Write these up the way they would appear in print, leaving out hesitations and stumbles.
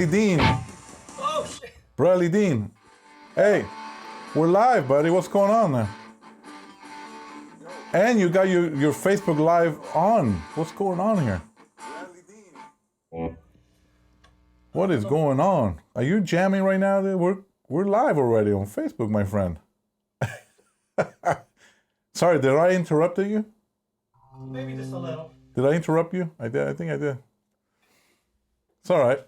Bradley Dean. Oh, shit. Bradley Dean. Hey, we're live, buddy. What's going on there? And you got your Facebook Live on. What's going on here? What is going on? Are you jamming right now? We're live already on Facebook, my friend. Sorry, did I interrupt you? Maybe just a little. Did I interrupt you? I did. I think I did. It's all right.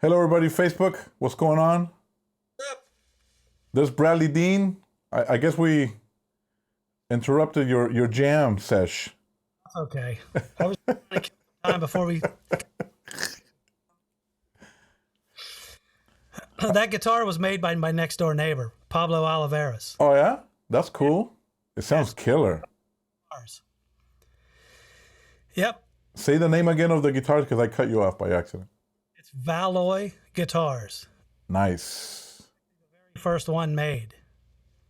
Hello, everybody. Facebook. What's going on? Yep. There's Bradley Dean. I guess we interrupted your jam sesh. Okay. I was trying to kill time before we. That guitar was made by my next door neighbor, Pablo Oliveras. Oh yeah, that's cool. It sounds killer. Yep. Say the name again of the guitars because I cut you off by accident. It's Valoy Guitars. Nice. First one made.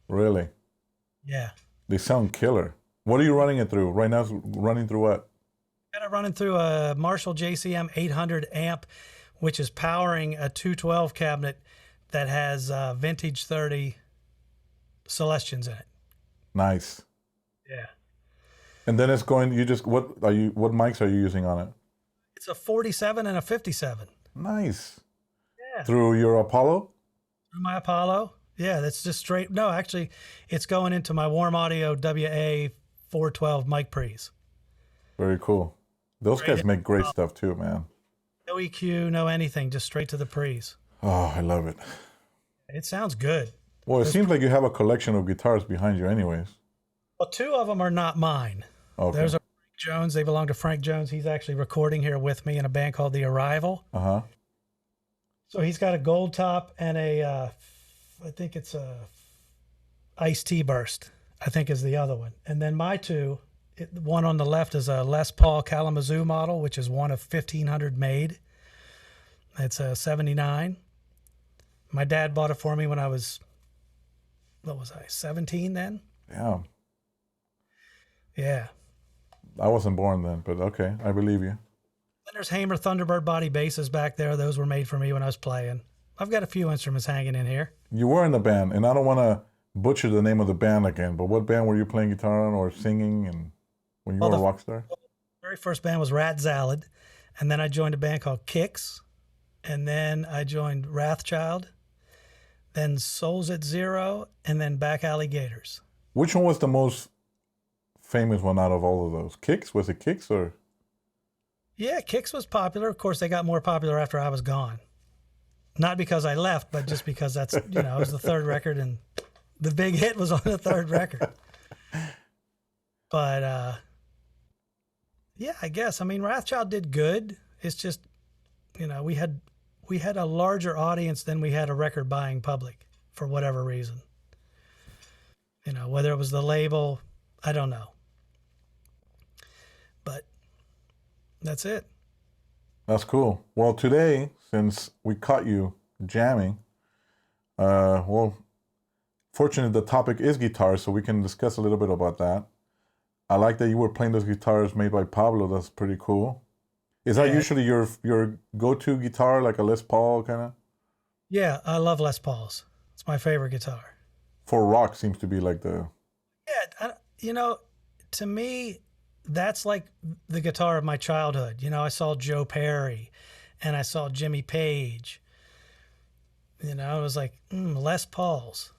Really? Yeah. They sound killer. What are you running it through? Right now it's running through what? Got it running through a Marshall JCM 800 amp, which is powering a 212 cabinet that has vintage 30 Celestians in it. Nice. Yeah. And then it's going, what mics are you using on it? It's a 47 and a 57. Nice. Yeah. Through your Apollo? Through my Apollo. Yeah, that's just straight. No, actually, it's going into my Warm Audio WA 412 mic pre's. Very cool. Those guys make great stuff too, man. No EQ, no anything, just straight to the pre's. Oh, I love it. It sounds good. Well, it seems like you have a collection of guitars behind you anyways. Well, two of them are not mine. Okay. There's a Frank Jones. They belong to Frank Jones. He's actually recording here with me in a band called The Arrival. Uh-huh. So he's got a gold top and I think it's a Iced Tea Burst, I think is the other one. And then my two, one on the left is a Les Paul Kalamazoo model, which is one of 1,500 made. It's a 79. My dad bought it for me when I was, 17 then? Yeah. Yeah. I wasn't born then, but okay, I believe you. Then there's Hamer Thunderbird body basses back there. Those were made for me when I was playing. I've got a few instruments hanging in here. You were in the band, and I don't want to butcher the name of the band again, but what band were you playing guitar on or singing and when you were a rock star? The very first band was Rat Salad, and then I joined a band called Kicks, and then I joined Wrathchild, then Souls at Zero, and then Back Alligators. Which one was the most famous one out of all of those? Kicks? Was it Kicks or? Yeah, Kicks was popular. Of course, they got more popular after I was gone. Not because I left, but just because that's, it was the third record and the big hit was on the third record. But, yeah, I guess. I mean, Wrathchild did good. It's just, we had a larger audience than we had a record buying public for whatever reason. Whether it was the label, I don't know. But that's it. That's cool. Well, today, since we caught you jamming, fortunately the topic is guitars, so we can discuss a little bit about that. I like that you were playing those guitars made by Pablo. That's pretty cool. Is that usually your go-to guitar, like a Les Paul kind of? Yeah, I love Les Pauls. It's my favorite guitar. For rock seems to be like the... Yeah, to me, that's like the guitar of my childhood. I saw Joe Perry and I saw Jimmy Page. It was like, Les Pauls.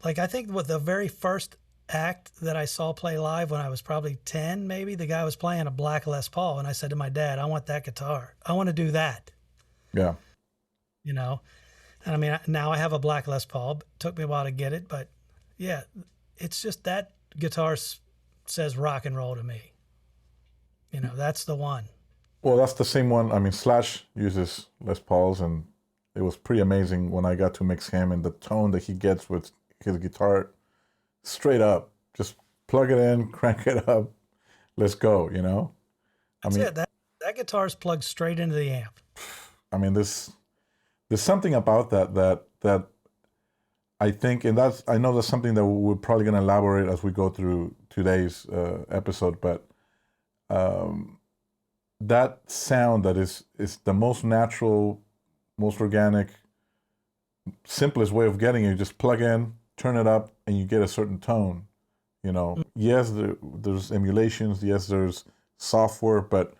Like, I think with the very first act that I saw play live when I was probably 10, maybe, the guy was playing a black Les Paul. And I said to my dad, I want that guitar. I want to do that. Yeah. And I mean, now I have a black Les Paul. It took me a while to get it, but yeah, it's just that guitar says rock and roll to me. That's the one. Well, that's the same one. I mean, Slash uses Les Pauls, and it was pretty amazing when I got to mix him and the tone that he gets with his guitar straight up. Just plug it in, crank it up, let's go, That's it. That guitar's plugged straight into the amp. I mean, there's something about that I think, and I know that's something that we're probably going to elaborate as we go through today's episode, but that sound that is the most natural most organic, simplest way of getting it. You just plug in, turn it up, and you get a certain tone. Yes, there's emulations. Yes, there's software, but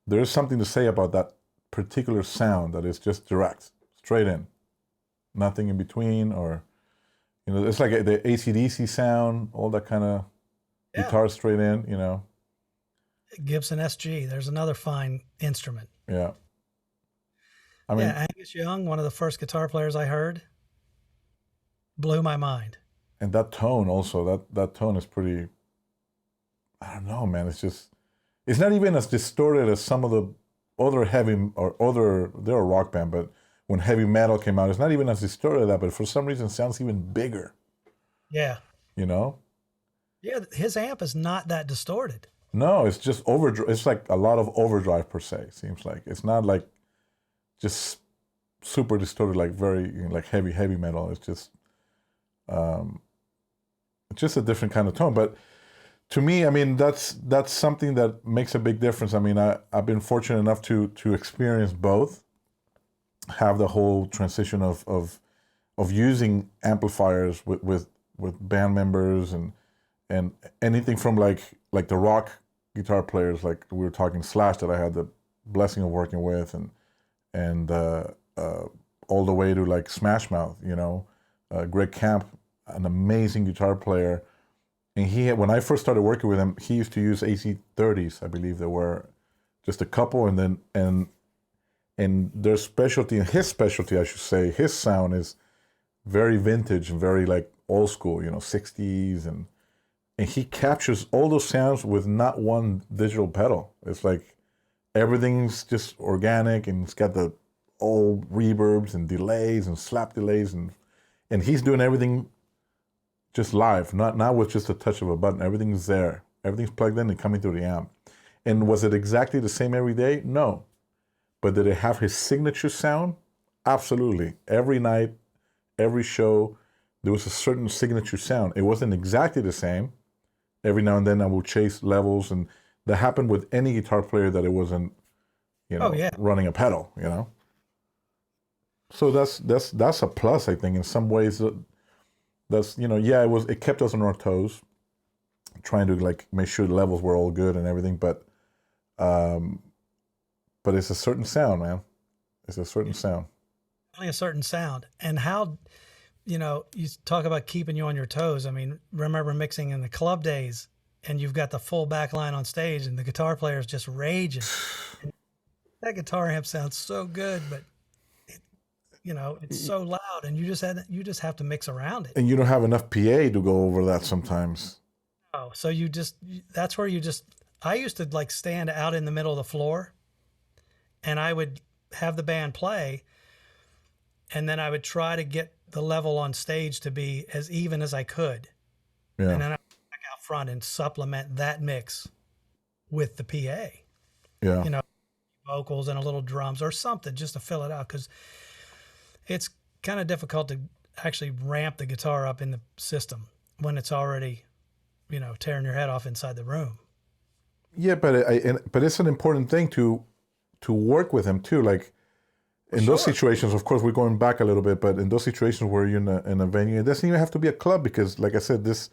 there is something to say about that particular sound that is just direct, straight in, nothing in between, or it's like the AC/DC sound, all that kind of guitar straight in. Gibson Sg. There's another fine instrument. Yeah. I mean, Angus Young, one of the first guitar players I heard, blew my mind. And that tone also, that tone is pretty, I don't know, man. It's not even as distorted as some of the other they're a rock band, but when heavy metal came out, it's not even as distorted as that, but for some reason it sounds even bigger. Yeah. Yeah, his amp is not that distorted. No, it's just overdrive. It's like a lot of overdrive per se, seems like. It's not like just super distorted, like very, like heavy metal. It's just a different kind of tone. But to me, I mean, that's something that makes a big difference. I mean, I've been fortunate enough to experience both, have the whole transition of using amplifiers with band members and anything from like the rock guitar players, like we were talking Slash, that I had the blessing of working with, and all the way to like Smash Mouth, Greg Camp, an amazing guitar player. And when I first started working with him, he used to use AC30s, I believe there were just a couple, and their specialty, and his specialty, I should say, his sound is very vintage and very like old school, 60s, and he captures all those sounds with not one digital pedal. It's like everything's just organic, and it's got the old reverbs and delays and slap delays, and he's doing everything just live, not with just a touch of a button. Everything's there. Everything's plugged in and coming through the amp. And was it exactly the same every day? No. But did it have his signature sound? Absolutely. Every night, every show, there was a certain signature sound. It wasn't exactly the same. Every now and then I would chase levels, and that happened with any guitar player that it wasn't, running a pedal, So that's a plus, I think, in some ways. That's it kept us on our toes, trying to like make sure the levels were all good and everything, but it's a certain sound, man. It's a certain sound. Only a certain sound. And how, you talk about keeping you on your toes. I mean, remember mixing in the club days, and you've got the full back line on stage, and the guitar player is just raging. And that guitar amp sounds so good, but it's so loud, and you just have to mix around it. And you don't have enough PA to go over that sometimes. Oh, so that's where I used to like stand out in the middle of the floor, and I would have the band play, and then I would try to get the level on stage to be as even as I could. Yeah. And then I would back out front and supplement that mix with the PA. Yeah. Vocals and a little drums or something just to fill it out, because it's kind of difficult to actually ramp the guitar up in the system when it's already, tearing your head off inside the room. Yeah, but it's an important thing to work with him too. Like in those situations, of course, we're going back a little bit, but in those situations where you're in a venue, it doesn't even have to be a club, because, like I said, this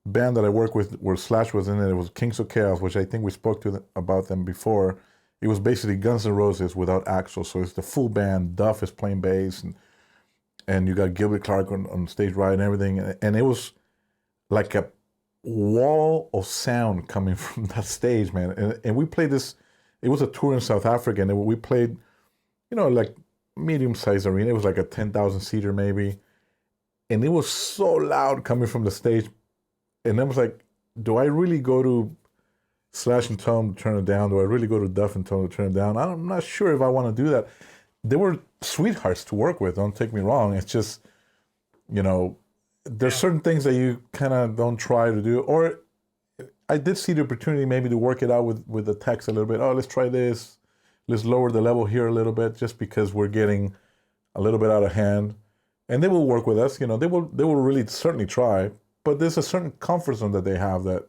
band that I work with, where Slash was in it, it was Kings of Chaos, which I think we spoke about them before. It was basically Guns N' Roses without Axl, so it's the full band. Duff is playing bass, and you got Gilbert Clark on stage right and everything, and it was like a wall of sound coming from that stage, man. And we played this. It was a tour in South Africa, and we played, like medium-sized arena. It was like a 10,000 seater maybe, and it was so loud coming from the stage, and I was like, do I really go to Slash and tell them to turn it down? Do I really go to Duff and tell them to turn it down? I'm not sure if I want to do that. They were sweethearts to work with, don't take me wrong. It's just, there's certain things that you kind of don't try to do. Or I did see the opportunity maybe to work it out with the techs a little bit. Oh, let's try this. Let's lower the level here a little bit, just because we're getting a little bit out of hand. And they will work with us. They will really certainly try. But there's a certain comfort zone that they have that,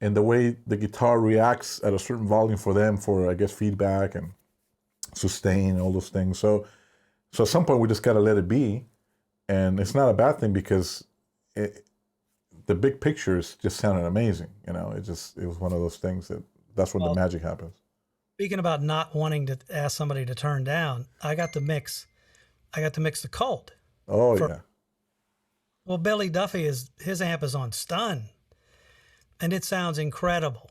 and the way the guitar reacts at a certain volume for them, for, I guess, feedback, and sustain, all those things. So at some point we just got to let it be, and it's not a bad thing because the big pictures just sounded amazing. You know, it was one of those things that's when the magic happens. Speaking about not wanting to ask somebody to turn down, I got to mix the Colt. Oh yeah. Well, Billy Duffy his amp is on stun, and it sounds incredible.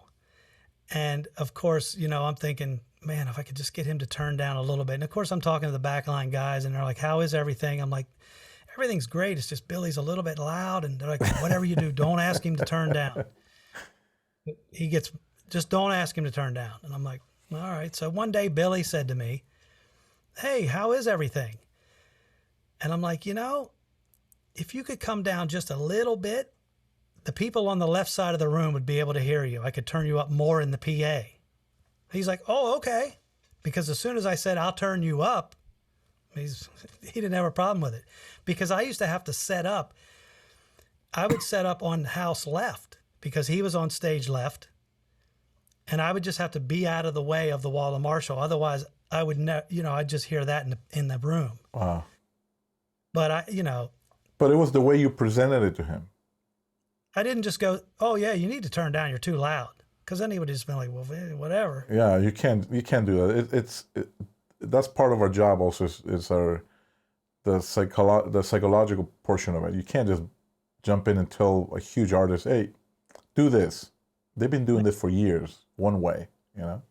And of course, you know, I'm thinking, man, if I could just get him to turn down a little bit. And of course, I'm talking to the backline guys, and they're like, "How is everything?" I'm like, "Everything's great. It's just Billy's a little bit loud." And they're like, "Whatever you do, don't ask him to turn down. Just don't ask him to turn down." And I'm like, all right. So one day Billy said to me, "Hey, how is everything?" And I'm like, you know, if you could come down just a little bit, the people on the left side of the room would be able to hear you. I could turn you up more in the PA. He's like, "Oh, okay." Because as soon as I said, "I'll turn you up," he didn't have a problem with it. Because I used to have to set up. I would set up on house left because he was on stage left. And I would just have to be out of the way of the wall of Marshall. Otherwise, I would I'd just hear that in the room. Wow. But But it was the way you presented it to him. I didn't just go, "Oh yeah, you need to turn down. You're too loud." Because then he would just be like, "Well, whatever." Yeah, you can't do that. That's part of our job. Also, is the psychological portion of it. You can't just jump in and tell a huge artist, "Hey, do this." They've been doing this for years, one way. You know.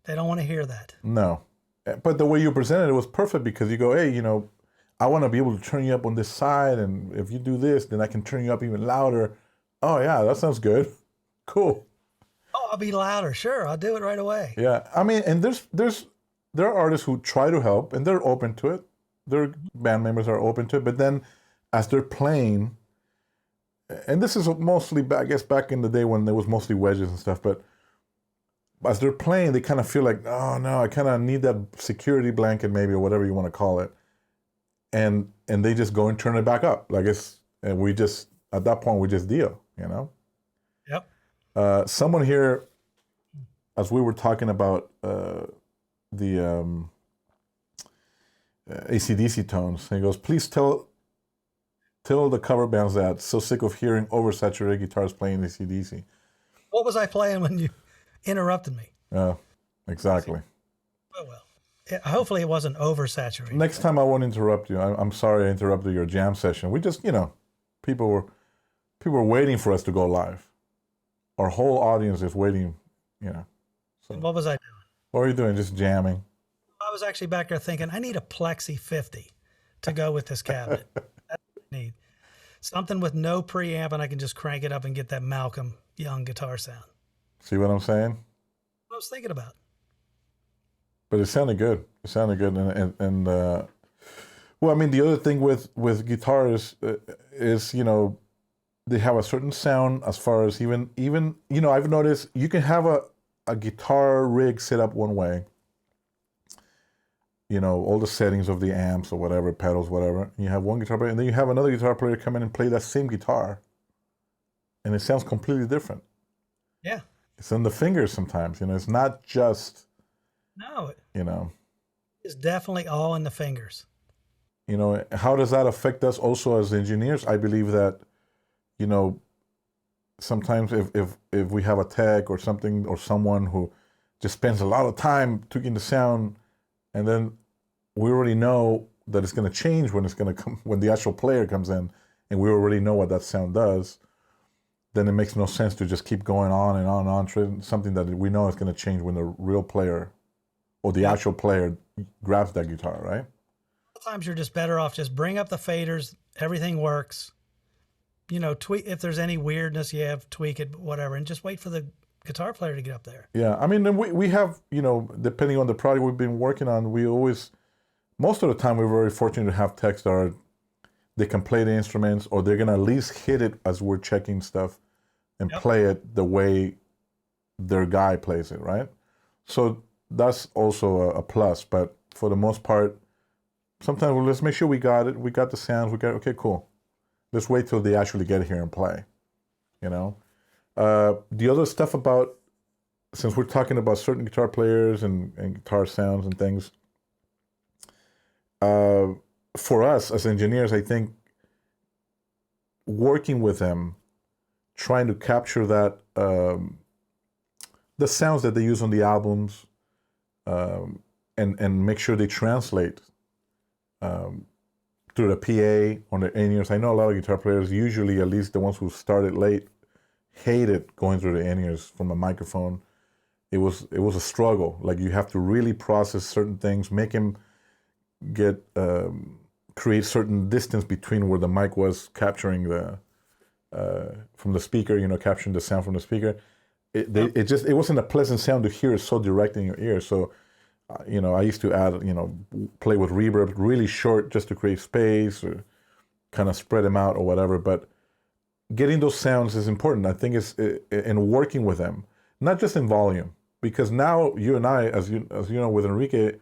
They don't want to hear that. No, but the way you presented it was perfect because you go, "Hey, you know, I want to be able to turn you up on this side, and if you do this, then I can turn you up even louder." Oh yeah, that sounds good. Cool. "Oh, I'll be louder. Sure, I'll do it right away." Yeah, I mean, and there are artists who try to help, and they're open to it. Their band members are open to it, but then as they're playing, and this is mostly, I guess, back in the day when there was mostly wedges and stuff, but as they're playing, they kind of feel like, "Oh no, I kind of need that security blanket, maybe, or whatever you want to call it," and they just go and turn it back up, and we just at that point we just deal, you know. Yep. Someone here, as we were talking about the AC/DC tones, he goes, "Please tell the cover bands that so sick of hearing oversaturated guitars playing AC/DC." What was I playing when you interrupted me? Yeah, exactly. Oh well. Hopefully it wasn't oversaturated. Next time I won't interrupt you. I'm sorry I interrupted your jam session. We just, people were waiting for us to go live. Our whole audience is waiting, So And what was I doing? What are you doing? Just jamming? I was actually back there thinking, I need a Plexi 50 to go with this cabinet. That's what I need. Something with no preamp, and I can just crank it up and get that Malcolm Young guitar sound. See what I'm saying? What I was thinking about. But it sounded good. It sounded good, and well, I mean, the other thing with guitars is they have a certain sound as far as even I've noticed you can have a guitar rig set up one way. All the settings of the amps or whatever, pedals, whatever. And you have one guitar player, and then you have another guitar player come in and play that same guitar, and it sounds completely different. Yeah. It's in the fingers sometimes. It's not just. No. It's definitely all in the fingers. How does that affect us also as engineers? I believe that, sometimes if we have a tech or something or someone who just spends a lot of time tweaking the sound, and then we already know that it's going to change when it's going to come, when the actual player comes in, and we already know what that sound does, then it makes no sense to just keep going on and on and on, something that we know is going to change when the real player or the actual player grabs that guitar, right? Sometimes you're just better off just bring up the faders, everything works. Tweak if there's any weirdness you have, tweak it, whatever, and just wait for the guitar player to get up there. Yeah, I mean, we have, depending on the project we've been working on, most of the time we're very fortunate to have techs that they can play the instruments, or they're going to at least hit it as we're checking stuff and play it the way their guy plays it, right? So that's also a plus, but for the most part, sometimes let's make sure we got it. We got the sounds. Okay, cool. Let's wait till they actually get here and play. The other stuff about since we're talking about certain guitar players and guitar sounds and things, uh, for us as engineers, I think working with them, trying to capture that the sounds that they use on the albums, and make sure they translate through the PA on the in-ears. I know a lot of guitar players, usually at least the ones who started late, hated going through the in-ears from a microphone. It was a struggle. Like you have to really process certain things, make him get create certain distance between where the mic was capturing the from the speaker, capturing the sound from the speaker. It wasn't a pleasant sound to hear it so direct in your ear. So, I used to add, play with reverb really short just to create space or kind of spread them out or whatever. But getting those sounds is important. I think it's in working with them, not just in volume, because now you and I, as you know, with Enrique,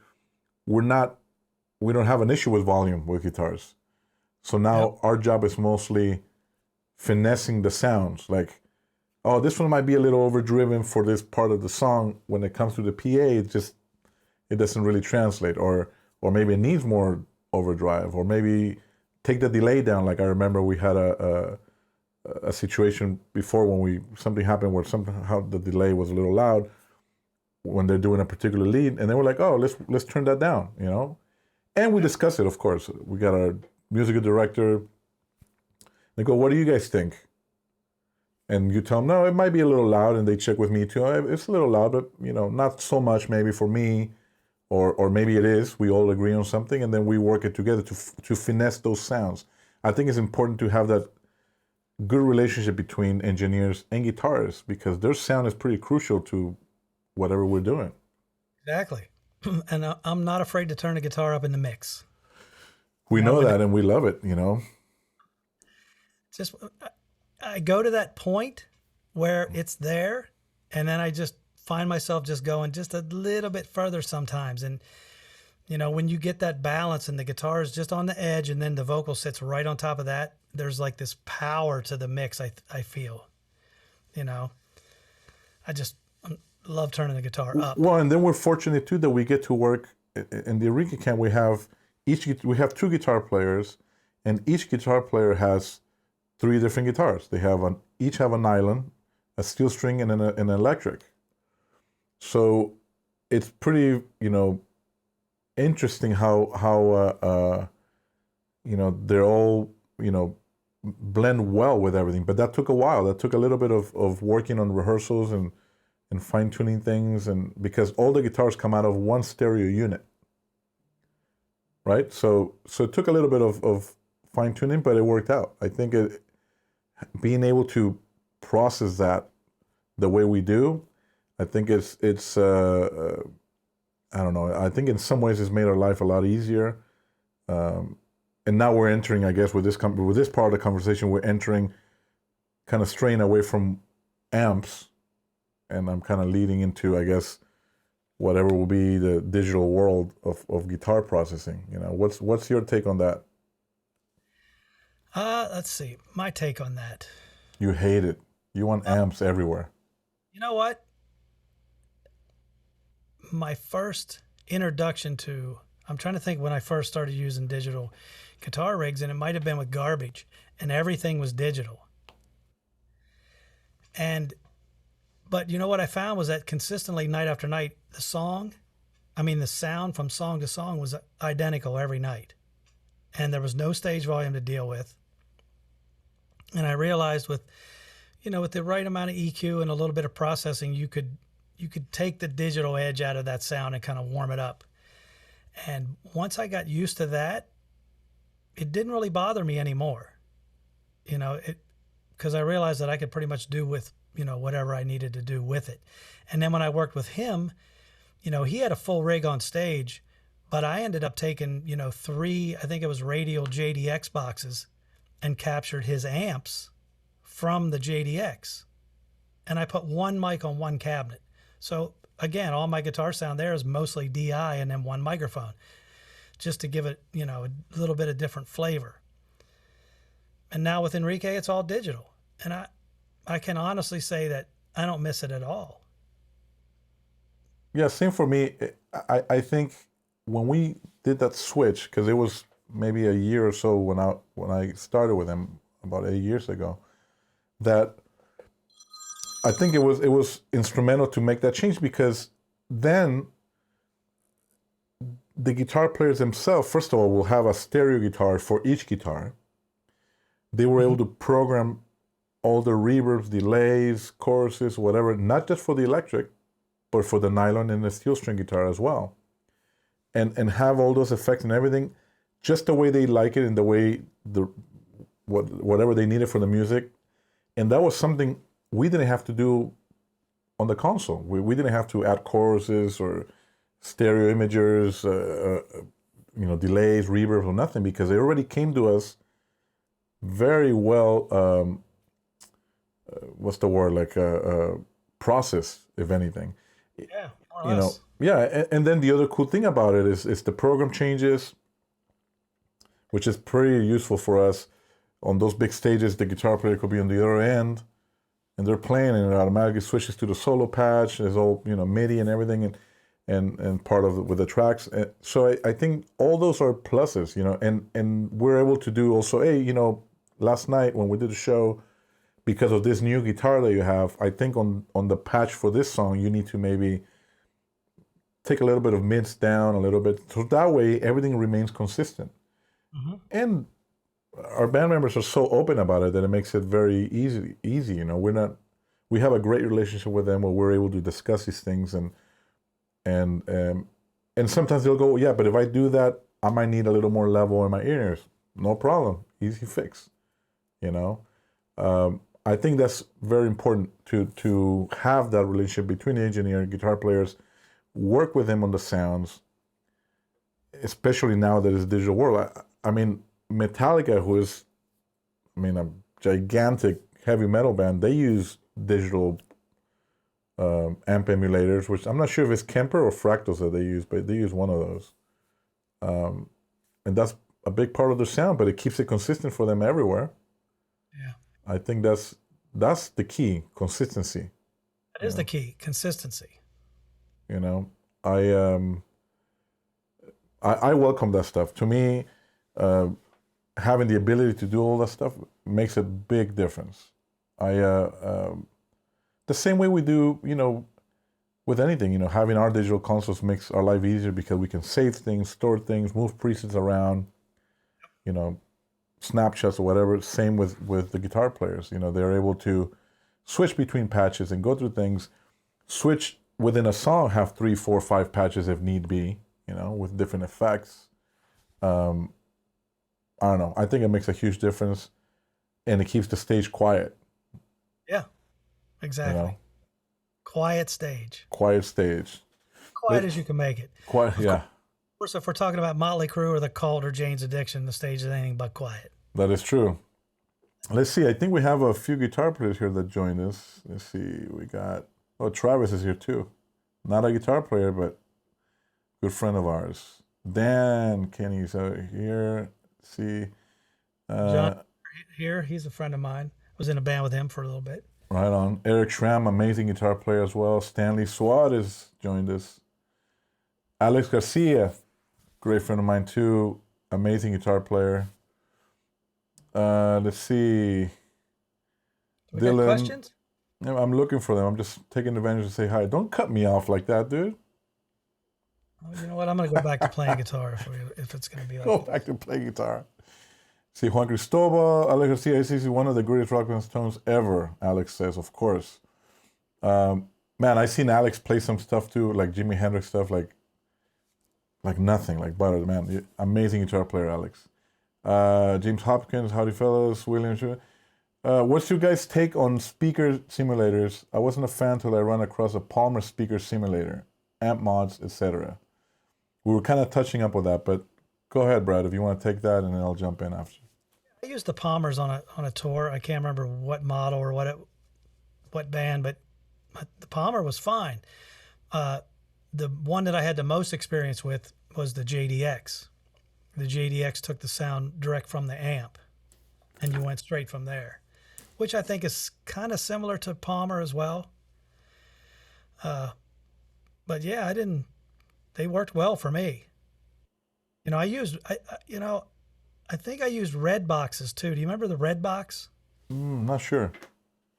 we don't have an issue with volume with guitars. So now our job is mostly finessing the sounds. Like, oh, this one might be a little overdriven for this part of the song. When it comes to the PA, it doesn't really translate, or maybe it needs more overdrive, or maybe take the delay down. Like I remember we had a situation before when something happened where somehow the delay was a little loud when they're doing a particular lead, and they were like, oh, let's turn that down, And we discuss it, of course. We got our musical director. They go, what do you guys think? And you tell them, no, it might be a little loud, and they check with me too. It's a little loud, but not so much maybe for me, or maybe it is. We all agree on something, and then we work it together to finesse those sounds. I think it's important to have that good relationship between engineers and guitarists, because their sound is pretty crucial to whatever we're doing. Exactly. And I'm not afraid to turn a guitar up in the mix. We know that, and we love it, Just, I go to that point where it's there, and then I just find myself just going just a little bit further sometimes. And, when you get that balance and the guitar is just on the edge and then the vocal sits right on top of that, there's like this power to the mix, I feel. I just love turning the guitar up. Well, and then we're fortunate too that we get to work in the Enrique camp. We have two guitar players, and each guitar player has 3 different guitars. They each have a nylon, a steel string, and an electric. So it's pretty, interesting how they're all, blend well with everything. But that took a while. That took a little bit of working on rehearsals and fine-tuning things, and because all the guitars come out of one stereo unit, right? So it took a little bit of fine-tuning, but it worked out. I think being able to process that the way we do, I think it's I don't know. I think in some ways it's made our life a lot easier. And now we're entering, I guess, with this part of the conversation, we're entering kind of straying away from amps, and I'm kind of leading into, I guess, whatever will be the digital world of guitar processing. What's your take on that? Let's see. My take on that. You hate it. You want amps everywhere. You know what? My first introduction to, I'm trying to think when I first started using digital guitar rigs, and it might have been with Garbage, and everything was digital. But you know what I found was that consistently night after night, the sound from song to song was identical every night. And there was no stage volume to deal with. And I realized with the right amount of EQ and a little bit of processing, you could take the digital edge out of that sound and kind of warm it up. And once I got used to that, it didn't really bother me anymore. Because I realized that I could pretty much do with, whatever I needed to do with it. And then when I worked with him, he had a full rig on stage, but I ended up taking, 3, I think it was radial JDX boxes, and captured his amps from the JDX. And I put one mic on one cabinet. So again, all my guitar sound there is mostly DI and then one microphone, just to give it, a little bit of different flavor. And now with Enrique, it's all digital. And I can honestly say that I don't miss it at all. Yeah, same for me. I think when we did that switch, because it was maybe a year or so when I started with him about 8 years ago, that I think it was instrumental to make that change because then the guitar players themselves, first of all, will have a stereo guitar for each guitar. They were able Hmm. to program all the reverbs, delays, choruses, whatever, not just for the electric, but for the nylon and the steel string guitar as well. And have all those effects and everything just the way they like it and the way whatever they needed for the music. And that was something we didn't have to do on the console. We didn't have to add choruses or stereo imagers, delays, reverbs, or nothing because it already came to us very well. What's the word? Like process, if anything. Yeah, more or less. Yeah. And then the other cool thing about it is the program changes, which is pretty useful for us on those big stages. The guitar player could be on the other end, and they're playing, and it automatically switches to the solo patch. It's all MIDI and everything, and part of it with the tracks. So I think all those are pluses, and we're able to do also. Hey, last night when we did the show, because of this new guitar that you have, I think on the patch for this song, you need to maybe take a little bit of mids down a little bit, so that way everything remains consistent. Hmm. And our band members are so open about it that it makes it very easy. Easy, we have a great relationship with them where we're able to discuss these things and um, and sometimes they'll go, yeah, but if I do that, I might need a little more level in my ears. No problem, easy fix. You know, I think that's very important to have that relationship between the engineer and guitar players. Work with them on the sounds, especially now that it's digital world. I mean, Metallica, who is, I mean, a gigantic heavy metal band, they use digital amp emulators, which I'm not sure if it's Kemper or Fractals that they use, but they use one of those. Um, and that's a big part of their sound, but it keeps it consistent for them everywhere. Yeah, I think that's the key, consistency. that You is the know, key, consistency. you know, I um, I welcome that stuff. To me, uh, having the ability to do all that stuff makes a big difference. I the same way we do, with anything, having our digital consoles makes our life easier because we can save things, store things, move presets around, you know, snapshots or whatever. Same with the guitar players. They're able to switch between patches and go through things. Switch within a song, have 3, 4, 5 patches if need be. With different effects. Um, I don't know. I think it makes a huge difference, and it keeps the stage quiet. Yeah, You know, exactly. Quiet stage, quiet stage. quiet Let as you can make it. quiet. Of Yeah, course, if we're talking about Motley Crue or the Cult or Jane's Addiction, the stage is anything but quiet. that is true. Let's see. I think we have a few guitar players here that joined us. Let's see. We got. Oh, Travis is here too. Not a guitar player, but good friend of ours. Dan Kenny's out here. Let's see. John Uh, here, he's a friend of mine. Was in a band with him for a little bit. right on. Eric Schramm, amazing guitar player as well. Stanley Suarez joined us. Alex Garcia, great friend of mine too. Amazing guitar player. Let's see. We got Dylan. questions? I'm looking for them. I'm just taking advantage to say hi. Don't cut me off like that, dude. Oh, you know what? I'm going to go back to playing guitar if it's going to be Go like back to play guitar. See, Juan Cristobal, Alex Garcia, is one of the greatest rock band tones ever, Alex says, of course. Man, I seen Alex play some stuff too, like Jimi Hendrix stuff, like nothing, like butter, man. Amazing guitar player, Alex. James Hopkins, howdy fellas, William. What's your guys' take on speaker simulators? I wasn't a fan till I ran across a Palmer speaker simulator, amp mods, etc. We were kind of touching up with that, but go ahead, Brad, if you want to take that, and then I'll jump in after. I used the Palmers on a tour. I can't remember what model or what band, but the Palmer was fine. The one that I had the most experience with was the JDX. The JDX took the sound direct from the amp, and you went straight from there, which I think is kind of similar to Palmer as well. But yeah, they worked well for me. You know, I think I used red boxes too. Do you remember the red box? Not sure.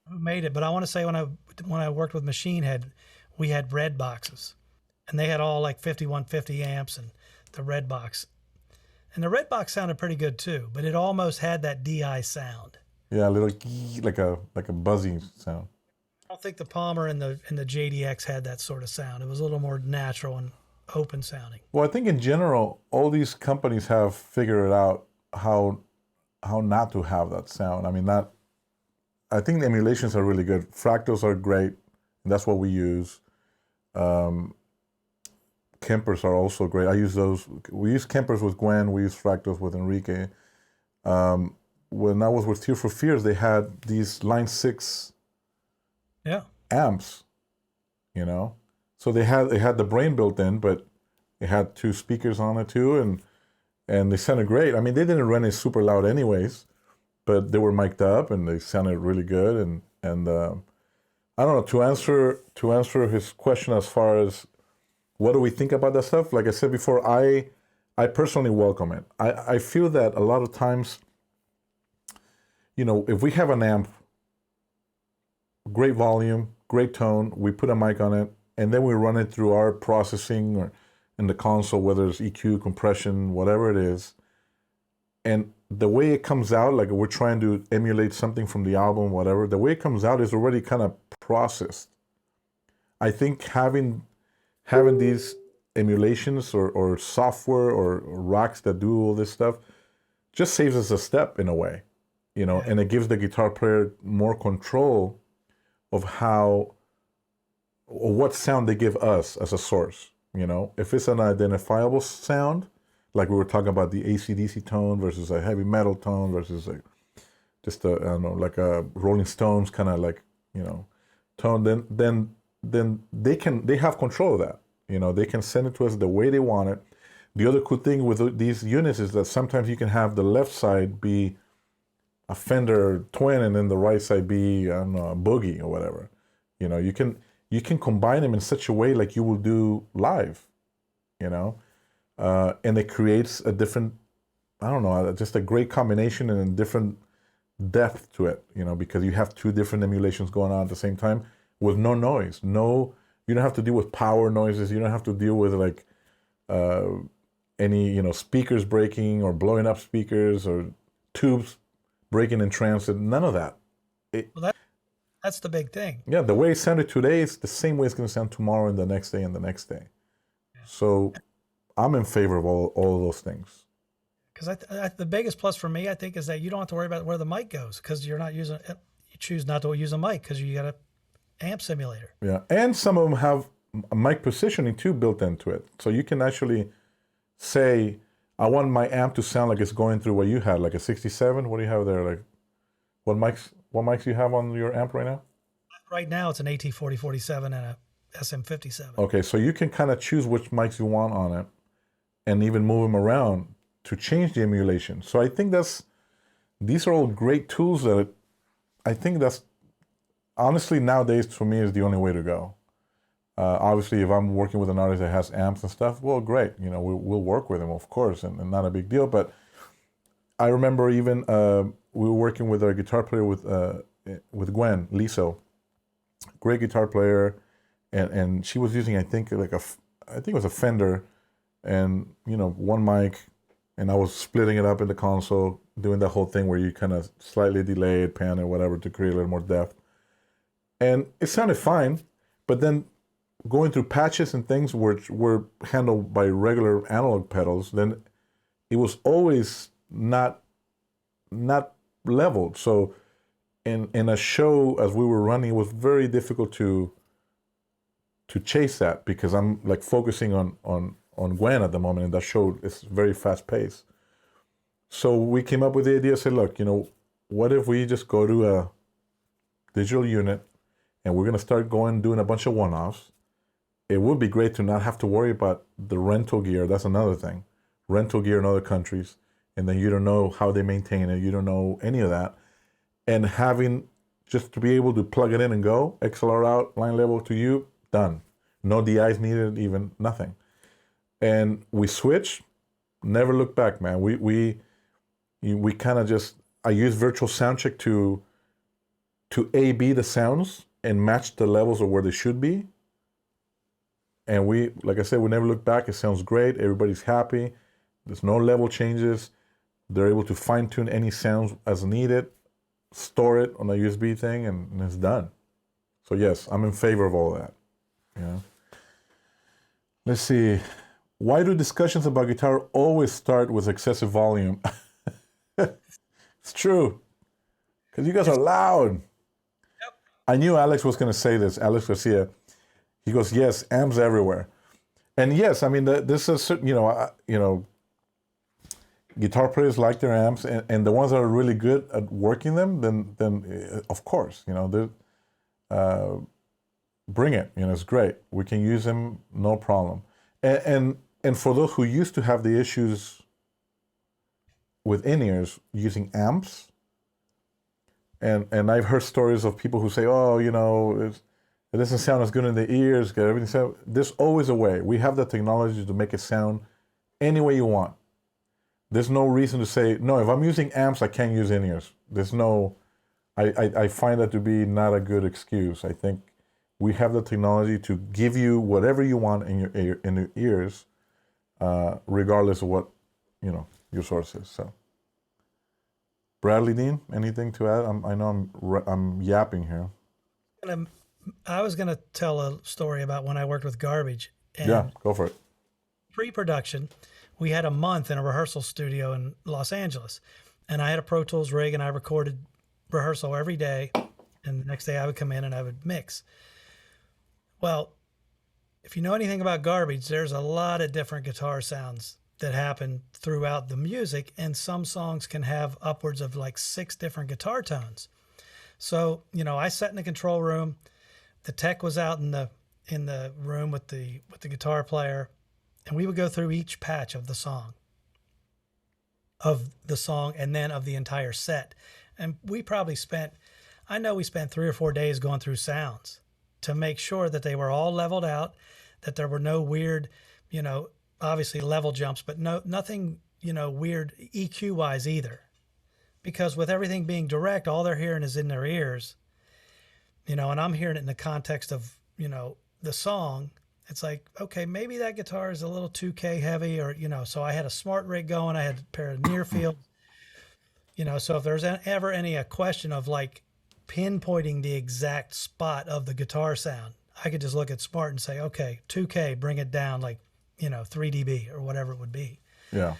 Who made it? But I want to say when I worked with Machine Head, we had red boxes, and they had all like 5150 amps and the red box. And the red box sounded pretty good too, but it almost had that DI sound. Yeah, a little like a buzzy sound. I don't think the Palmer and the JDX had that sort of sound. It was a little more natural and open sounding. Well, I think in general, all these companies have figured out how not to have that sound. I mean, that I think the emulations are really good. Fractals are great, and that's what we use. Kempers are also great. I use those. We use Kempers with Gwen. We use Fractals with Enrique. When I was with Tear for Fears, they had these Line 6 Yeah. amps, you know. So they had the brain built in, but it had 2 speakers on it too, and they sounded great. I mean, they didn't run it super loud anyways, but they were mic'd up and they sounded really good. And I don't know, to answer his question as far as what do we think about that stuff. Like I said before, I personally welcome it. I feel that a lot of times, you know, if we have an amp, great volume, great tone, we put a mic on it, and then we run it through our processing or in the console, whether it's EQ, compression, whatever it is. And the way it comes out, like we're trying to emulate something from the album, whatever, the way it comes out is already kind of processed. I think having these emulations or software or racks that do all this stuff just saves us a step in a way, you know, and it gives the guitar player more control of how or what sound they give us as a source. You know, if it's an identifiable sound, like we were talking about the AC/DC tone versus a heavy metal tone versus just a, I don't know, like a Rolling Stones kind of like, you know, tone, then they have control of that. You know, they can send it to us the way they want it. The other cool thing with these units is that sometimes you can have the left side be a Fender Twin and then the right side be, I don't know, a Boogie or whatever. You know, you can combine them in such a way like you will do live, you know, and it creates a different, I don't know, just a great combination and a different depth to it, you know, because you have 2 different emulations going on at the same time with no noise. No, you don't have to deal with power noises. You don't have to deal with like any, you know, speakers breaking or blowing up speakers or tubes breaking in transit. None of that. Well, that's the big thing. Yeah, the way it sounded today is the same way it's going to sound tomorrow and the next day and the next day. So I'm in favor of all of those things. Because the biggest plus for me, I think, is that you don't have to worry about where the mic goes because you choose not to use a mic because you got a amp simulator. Yeah, and some of them have a mic positioning too built into it. So you can actually say, I want my amp to sound like it's going through what you had, like a 67. What do you have there? Like, what mics do you have on your amp right now? Right now, it's an AT4047 and a SM57. Okay, so you can kind of choose which mics you want on it and even move them around to change the emulation. So I think these are all great tools that I think that's honestly nowadays for me is the only way to go. Obviously, if I'm working with an artist that has amps and stuff, well, great. You know, we'll work with them, of course, and not a big deal. But I remember even we were working with our guitar player with Gwen Liso, great guitar player, and she was using I think it was a Fender, and you know, one mic, and I was splitting it up in the console, doing that whole thing where you kind of slightly delay it, pan it, whatever, to create a little more depth. And it sounded fine, but then going through patches and things which were handled by regular analog pedals, then it was always not leveled. So in a show as we were running, it was very difficult to chase that because I'm like focusing on Gwen at the moment, and that show is very fast paced. So we came up with the idea, said, look, you know, what if we just go to a digital unit and we're going to start doing a bunch of one-offs. It would be great to not have to worry about the rental gear. That's another thing. Rental gear in other countries, and then you don't know how they maintain it. You don't know any of that. And having just to be able to plug it in and go, XLR out, line level to you, done. No DIs needed, even nothing. And we switched, never looked back, man. We kind of just, I use virtual soundcheck to A/B the sounds and match the levels of where they should be. And we, like I said, we never look back. It sounds great. Everybody's happy. There's no level changes. They're able to fine tune any sounds as needed, store it on a USB thing, and it's done. So yes, I'm in favor of all that. Yeah. Let's see. Why do discussions about guitar always start with excessive volume? It's true. Because you guys are loud. Yep. I knew Alex was going to say this. Alex Garcia. He goes, yes, amps everywhere. And yes, I mean, this is, guitar players like their amps, and the ones that are really good at working them, then of course, bring it. It's great. We can use them, no problem. And for those who used to have the issues with in-ears using amps, and I've heard stories of people who say, oh, it doesn't sound as good in the ears, get everything. So there's always a way. We have the technology to make it sound any way you want. There's no reason to say, no, if I'm using amps, I can't use in-ears. There's no, I find that to be not a good excuse. I think we have the technology to give you whatever you want in your ears, regardless of what, your source is. So, Bradley Dean, anything to add? I know I'm yapping here. I was going to tell a story about when I worked with Garbage. And yeah, go for it. Pre-production, we had a month in a rehearsal studio in Los Angeles. And I had a Pro Tools rig, and I recorded rehearsal every day. And the next day I would come in and I would mix. Well, if you know anything about Garbage, there's a lot of different guitar sounds that happen throughout the music. And some songs can have upwards of like 6 different guitar tones. So, I sat in the control room. The tech was out in the room with the guitar player, and we would go through each patch of the song, and then of the entire set. And we probably spent 3 or 4 days going through sounds to make sure that they were all leveled out, that there were no weird, obviously level jumps, but nothing, weird EQ wise either. Because with everything being direct, all they're hearing is in their ears, and I'm hearing it in the context of, the song. It's like, okay, maybe that guitar is a little 2K heavy, or, so I had a smart rig going. I had a pair of near field, so if there's ever any question of like pinpointing the exact spot of the guitar sound, I could just look at smart and say, okay, 2K, bring it down like, 3 dB or whatever it would be. Yeah.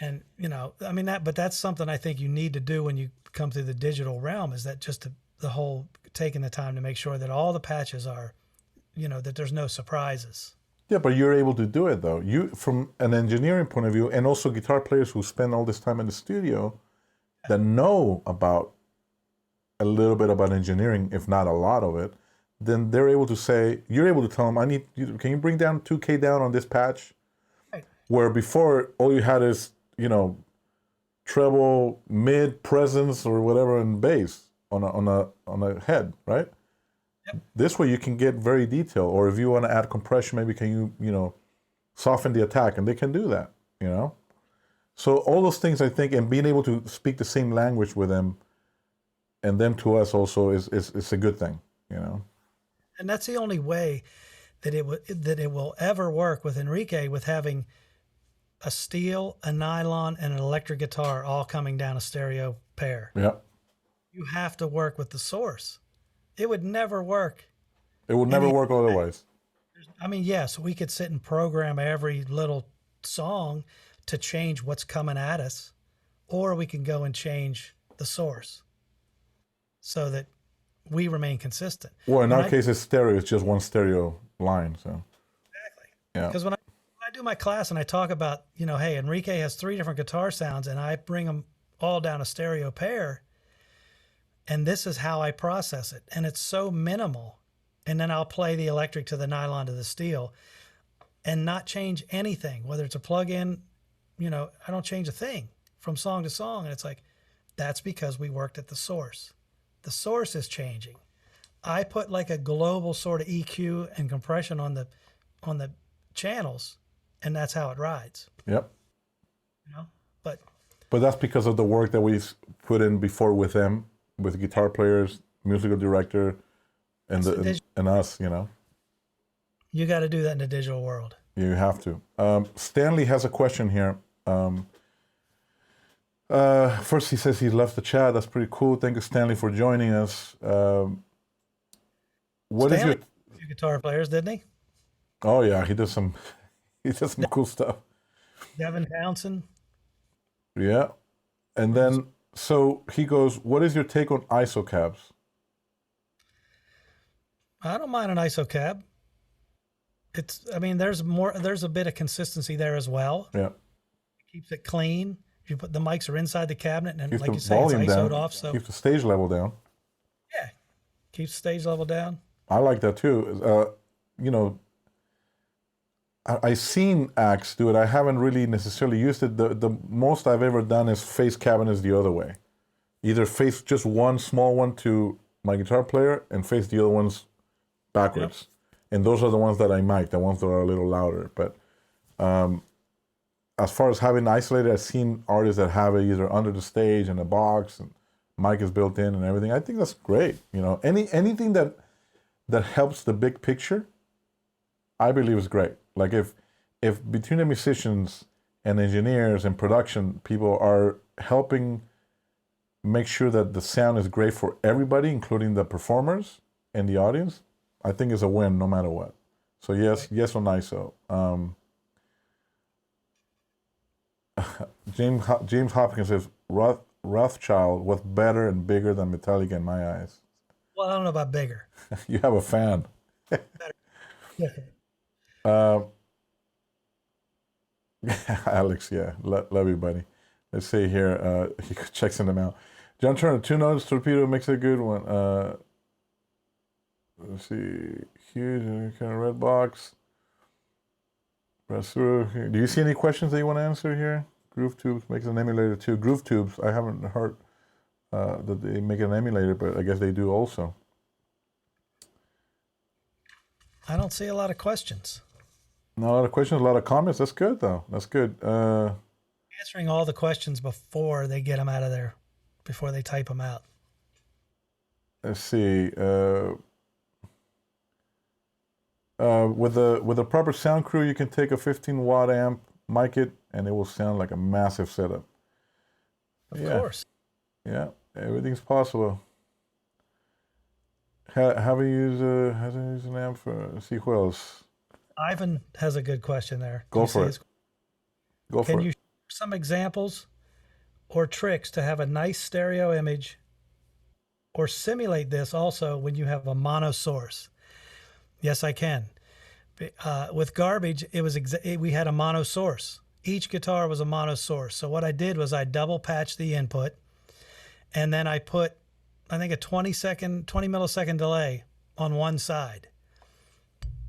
And, but that's something I think you need to do when you come through the digital realm, is that just the whole taking the time to make sure that all the patches are, that there's no surprises. Yeah, but you're able to do it though. You, from an engineering point of view, and also guitar players who spend all this time in the studio that know about a little bit about engineering, if not a lot of it, then they're able to say, you're able to tell them, can you bring down 2K down on this patch? Right. Where before all you had is, treble, mid, presence, or whatever, and bass on a head, right? Yep. This way you can get very detailed. Or if you want to add compression, maybe can you soften the attack, and they can do that, So all those things, I think, and being able to speak the same language with them, and them to us also is a good thing, And that's the only way that it will ever work with Enrique, with having a steel, a nylon, and an electric guitar all coming down a stereo pair. Yeah. You have to work with the source. It would never work. It would never work otherwise. Yes, we could sit and program every little song to change what's coming at us, or we can go and change the source so that we remain consistent. Well, in our case, it's stereo. It's just one stereo line. So exactly. Yeah. Because when I do my class and I talk about, hey, Enrique has 3 different guitar sounds, and I bring them all down a stereo pair, and this is how I process it, and it's so minimal, and then I'll play the electric to the nylon to the steel, and not change anything, whether it's a plug-in, I don't change a thing from song to song, and it's like, that's because we worked at the source. The source is changing. I put like a global sort of EQ and compression on the channels, and that's how it rides. Yep. You know, but that's because of the work that we've put in before with them, with guitar players, musical director, and and us. You know, you got to do that in the digital world. you have to. Stanley has a question here. First, he says he left the chat. That's pretty cool. Thank you, Stanley, for joining us. What is Stanley, your a few guitar players, didn't he? Oh yeah, he does some cool stuff. Devin Townsend. Yeah. And then so he goes, what is your take on ISO cabs? I don't mind an ISO cab. I mean, there's a bit of consistency there as well. Yeah. It keeps it clean. If you put the mics are inside the cabinet, and Keeps like the you say, it's volume ISO'd down. off, so Keeps the stage level down. yeah, keeps stage level down. I like that too. You know, I've seen acts do it. I haven't really necessarily used it. The most I've ever done is face cabinets the other way. Either face just one small one to my guitar player and face the other ones backwards. Yep. And those are the ones that I mic, the ones that are a little louder. But as far as having isolated, I've seen artists that have it either under the stage in a box and mic is built in and everything. I think that's great. You know, anything that helps the big picture, I believe is great. Like if between the musicians and engineers and production people are helping make sure that the sound is great for everybody, including the performers and the audience, I think it's a win no matter what. So yes on ISO. James Hopkins says Rothschild was better and bigger than Metallica in my eyes. Well, I don't know about bigger. You have a fan. Different. Alex, yeah, love you, buddy. Let's see here. He checks in them out. John Turner, 2 notes torpedo makes a good one. Let's see, huge kind of red box. Press through. Do you see any questions that you want to answer here? Groove Tubes makes an emulator too. Groove Tubes, I haven't heard that they make an emulator, but I guess they do also. I don't see a lot of questions. Not a lot of questions, a lot of comments. That's good, though. That's good. Answering all the questions before they get them out of there, before they type them out. Let's see. With a proper sound crew, you can take a 15-watt amp, mic it, and it will sound like a massive setup. Of course. Yeah, everything's possible. Have you used an amp for? Let's see who else. Ivan has a good question there. Go for it. Can you share some examples or tricks to have a nice stereo image, or simulate this also when you have a mono source? Yes, I can. With Garbage, we had a mono source. Each guitar was a mono source. So what I did was I double patched the input, and then I put, I think, a 20 millisecond delay on one side.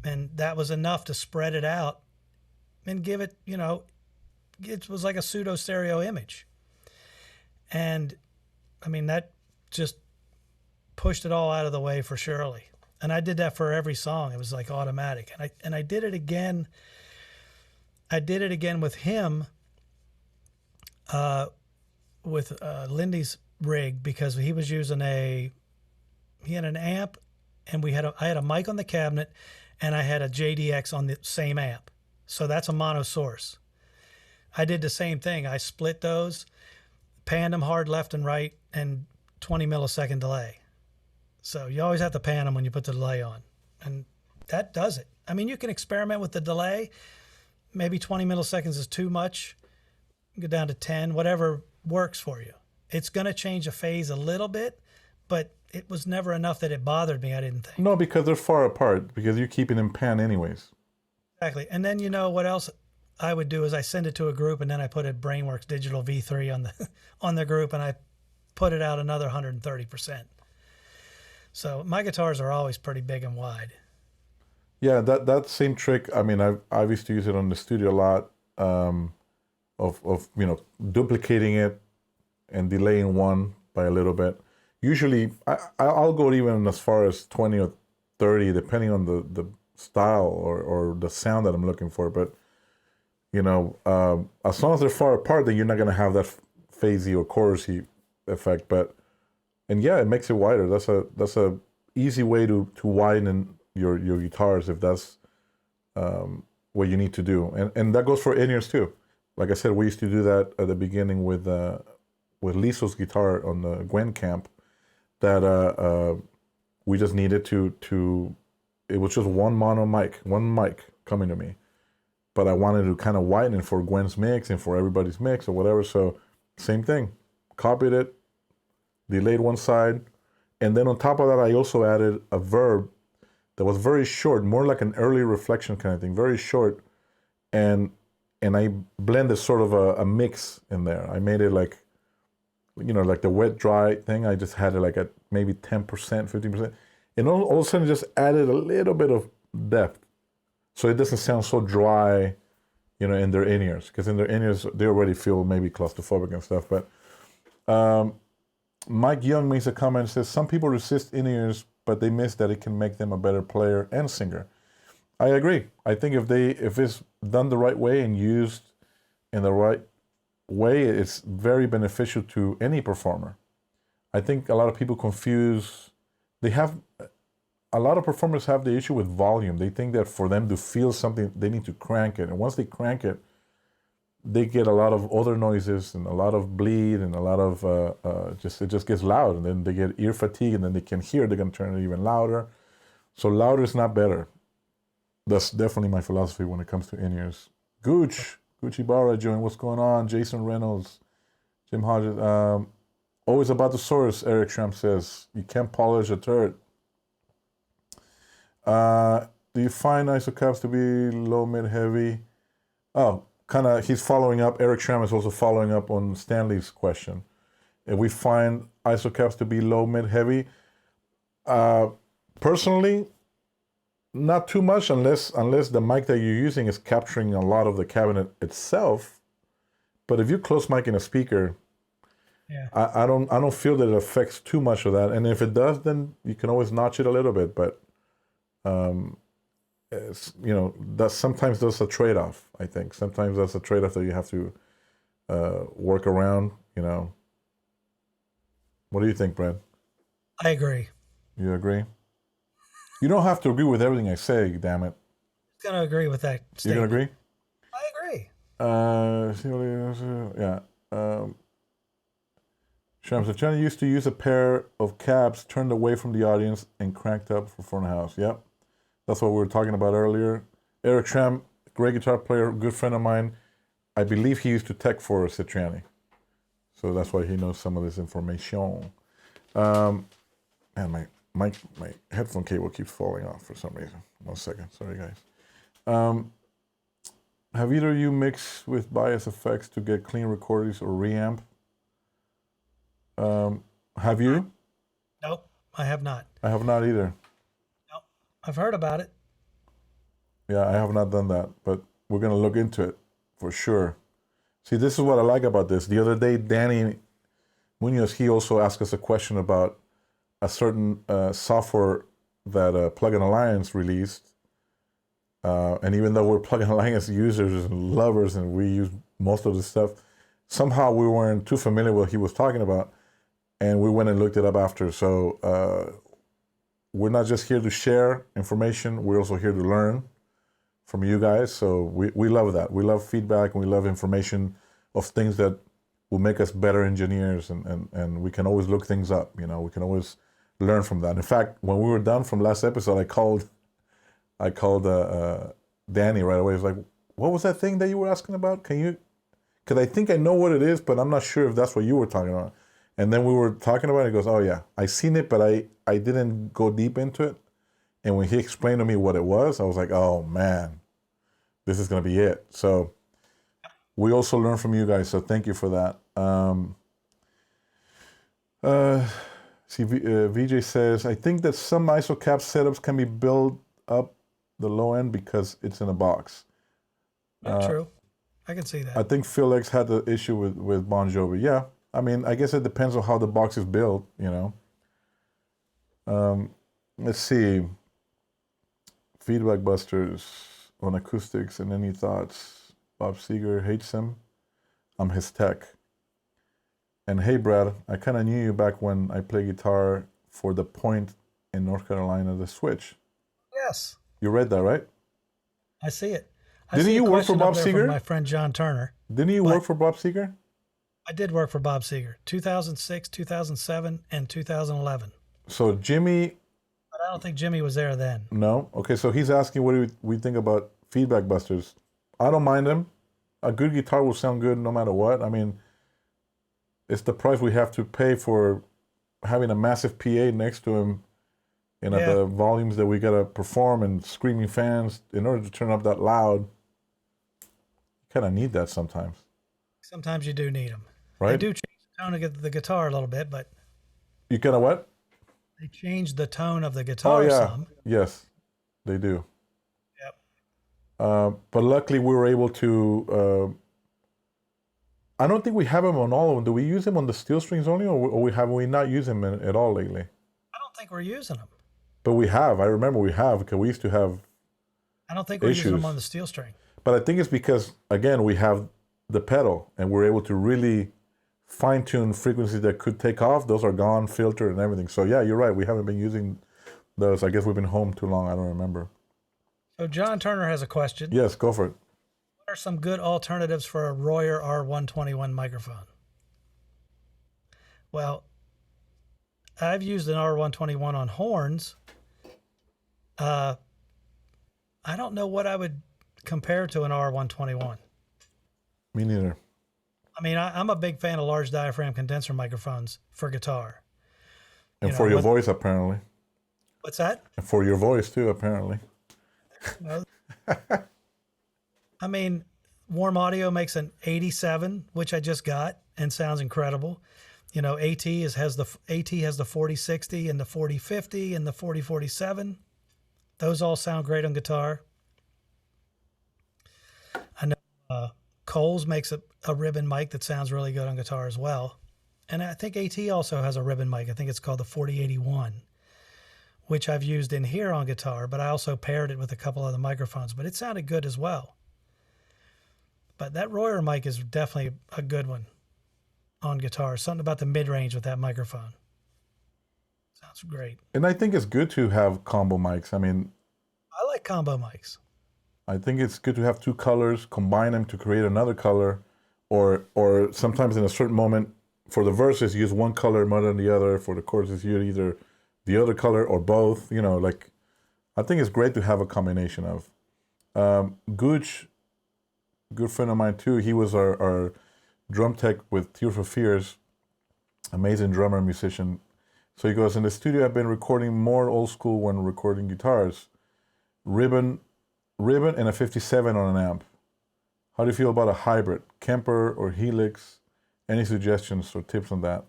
And that was enough to spread it out and give it, it was like a pseudo stereo image. And I mean, that just pushed it all out of the way for Shirley. And I did that for every song. It was like automatic. And I did it again. I did it again with him, with Lindy's rig, because he was using he had an amp, and I had a mic on the cabinet, and I had a JDX on the same amp. So that's a mono source. I did the same thing. I split those, panned them hard left and right, and 20 millisecond delay. So you always have to pan them when you put the delay on. And that does it. I mean, you can experiment with the delay. Maybe 20 milliseconds is too much. Go down to 10, whatever works for you. It's going to change a phase a little bit, but it was never enough that it bothered me, I didn't think. No, because they're far apart, because you're keeping them pan anyways. Exactly. And then what else I would do is I send it to a group, and then I put a Brainworks Digital V3 on the group, and I put it out another 130%. So my guitars are always pretty big and wide. Yeah, that same trick. I mean, I used to use it on the studio a lot, of duplicating it and delaying one by a little bit. Usually, I'll go even as far as 20 or 30, depending on the style or the sound that I'm looking for. But as long as they're far apart, then you're not gonna have that phasey or chorusy effect. And yeah, it makes it wider. That's a easy way to widen your guitars if that's what you need to do. And that goes for in-ears too. Like I said, we used to do that at the beginning with Liso's guitar on the Gwen Camp. That we just needed to. It was just one mic coming to me, but I wanted to kind of widen it for Gwen's mix and for everybody's mix or whatever. So same thing, copied it, delayed one side, and then on top of that, I also added a verb that was very short, more like an early reflection kind of thing, very short, and I blended sort of a mix in there. I made it like, like the wet dry thing. I just had it like at maybe 10%, 15%, and all of a sudden just added a little bit of depth, so it doesn't sound so dry, in their in-ears, because in their in-ears they already feel maybe claustrophobic and stuff. But Mike Young makes a comment and says some people resist in-ears, but they miss that it can make them a better player and singer. I agree. I think if it's done the right way and used in the right way, it's very beneficial to any performer. I think a lot of people confuse. A lot of performers have the issue with volume. They think that for them to feel something, they need to crank it. And once they crank it, they get a lot of other noises and a lot of bleed and a lot of it just gets loud. And then they get ear fatigue, and then they can hear. They're going to turn it even louder. So louder is not better. That's definitely my philosophy when it comes to in-ears. Gucci Barra joined. What's going on? Jason Reynolds, Jim Hodges. Always about the source, Eric Schramm says. You can't polish a turd. Do you find isocaps to be low, mid, heavy? Oh, kind of, he's following up. Eric Schramm is also following up on Stanley's question. If we find isocaps to be low, mid, heavy, personally, not too much unless the mic that you're using is capturing a lot of the cabinet itself. But if you close mic in a speaker, yeah, I don't feel that it affects too much of that. And if it does, then you can always notch it a little bit. But that sometimes there's a trade-off. I think sometimes that's a trade-off that you have to work around. What do you think, Brad? I agree. You agree? You don't have to agree with everything I say, damn it. I'm gonna agree with that statement. You're gonna agree? I agree. Yeah. Shams, China used to use a pair of cabs turned away from the audience and cranked up for front of house. Yep. That's what we were talking about earlier. Eric Schramm, great guitar player, good friend of mine. I believe he used to tech for Citriani. So that's why he knows some of this information. And my headphone cable keeps falling off for some reason. 1 second. Sorry, guys. Have either of you mixed with bias effects to get clean recordings or reamp? Have you? Nope, I have not. I have not either. Nope, I've heard about it. Yeah, I have not done that, but we're going to look into it for sure. See, this is what I like about this. The other day, Danny Munoz, he also asked us a question about a certain software that Plugin Alliance released. And even though we're Plugin Alliance users and lovers and we use most of the stuff, somehow we weren't too familiar with what he was talking about. And we went and looked it up after. So we're not just here to share information. We're also here to learn from you guys. So we love that. We love feedback and we love information of things that will make us better engineers. And we can always look things up. We can always learn from that. In fact, when we were done from last episode, I called Danny right away. He was like, what was that thing that you were asking about? Because I think I know what it is, but I'm not sure if that's what you were talking about. And then we were talking about it. He goes, oh, yeah, I seen it, but I didn't go deep into it. And when he explained to me what it was, I was like, oh, man, this is going to be it. So we also learn from you guys. So thank you for that. VJ says, I think that some ISO cap setups can be built up the low end because it's in a box. True. I can see that. I think Phil X had the issue with Bon Jovi. Yeah. I mean, I guess it depends on how the box is built, Let's see. Feedback Busters on acoustics and any thoughts. Bob Seger hates him. I'm his tech. And hey, Brad, I kind of knew you back when I play guitar for the Point in North Carolina, the Switch. Yes, You read that, right? I see it. I Didn't see you a work for question up Bob there from Seger? my friend John Turner. Didn't you But- work for Bob Seger? I did work for Bob Seger, 2006, 2007, and 2011. So Jimmy, But I don't think Jimmy was there then. no. Okay, so he's asking what do we think about Feedback Busters. I don't mind them. A good guitar will sound good no matter what. I mean, it's the price we have to pay for having a massive PA next to him, you know, Yeah. the volumes that we gotta perform and screaming fans in order to turn up that loud. You kind of need that sometimes, Sometimes you do need them. They right? do change the tone of the guitar a little bit, but You kind of what? they change the tone of the Oh guitar yeah, some. yes, they do. Yep. But luckily we were able to. I don't think we have him on all of them. Do we use him on the steel strings only, or have we not used him at all lately? I don't think we're using them. But we have. I remember we have because we used to have. I don't think we're using them Issues. on the steel string. But I think it's because again we have the pedal and we're able to really fine tune frequencies that could take off. Those are gone, filtered, and everything. So yeah, you're right. We haven't been using those. I guess we've been home too long. I don't remember. So John Turner has a question. Yes, go for it. What are some good alternatives for a Royer R121 microphone? Well, I've used an R121 on horns. I don't know what I would compare to an R121. Me neither. I mean, I'm a big fan of large diaphragm condenser microphones for guitar. And You for know, your what- voice, apparently. What's that? And for your voice too, apparently. No. I mean, Warm Audio makes an 87, which I just got, and sounds incredible. You know, has the 4060 and the 4050 and the 4047. Those all sound great on guitar. I know Coles makes a ribbon mic that sounds really good on guitar as well. And I think AT also has a ribbon mic. I think it's called the 4081, which I've used in here on guitar, but I also paired it with a couple other microphones, but it sounded good as well. But that Royer mic is definitely a good one on guitar. Something about the mid-range with that microphone. Sounds great. And I think it's good to have combo mics. I mean, I like combo mics. I think it's good to have two colors, combine them to create another color, or sometimes in a certain moment for the verses use one color more than the other. For the choruses, use either the other color or both. You know, like I think it's great to have a combination of. Gooch, good friend of mine too. He was our drum tech with Tears for Fears, amazing drummer, musician. So he goes, in the studio I've been recording more old school when recording guitars. Ribbon and a 57 on an amp. How do you feel about a hybrid, Kemper or Helix? Any suggestions or tips on that?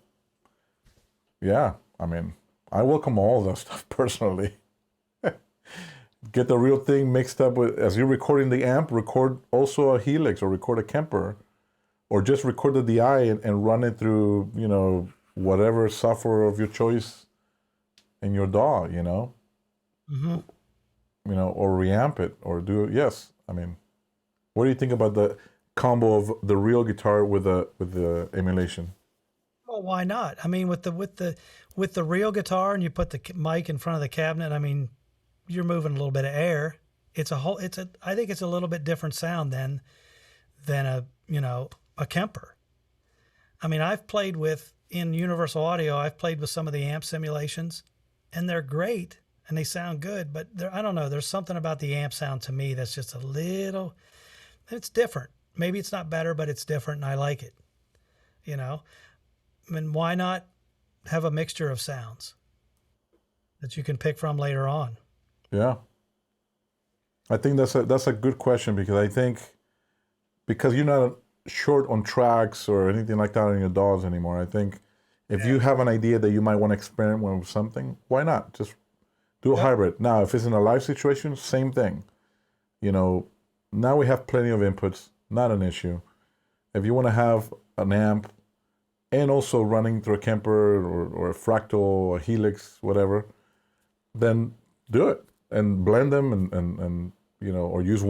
Yeah, I mean, I welcome all that stuff personally. Get the real thing mixed up with, as you're recording the amp, record also a Helix or record a Kemper, or just record the DI and run it through, you know, whatever software of your choice in your DAW, you know? Mm-hmm. You know, or reamp it, or do it. Yes, I mean, what do you think about the combo of the real guitar with the emulation? Well, why not? I mean, with the real guitar, and you put the mic in front of the cabinet. I mean, you're moving a little bit of air. I think it's a little bit different sound than a Kemper. I mean, in Universal Audio, I've played with some of the amp simulations, and they're great and they sound good, but I don't know, there's something about the amp sound to me that's just it's different. Maybe it's not better, but it's different and I like it. You know? I mean, why not have a mixture of sounds that you can pick from later on? Yeah, I think that's a good question, because I think because you're not short on tracks or anything like that in your DAWs anymore. I think if you have an idea that you might want to experiment with something, why not just do a hybrid? Now, if it's in a live situation, same thing. You know, now we have plenty of inputs, not an issue. If you want to have an amp and also running through a Kemper or a Fractal, a Helix, whatever, then do it and blend them and or use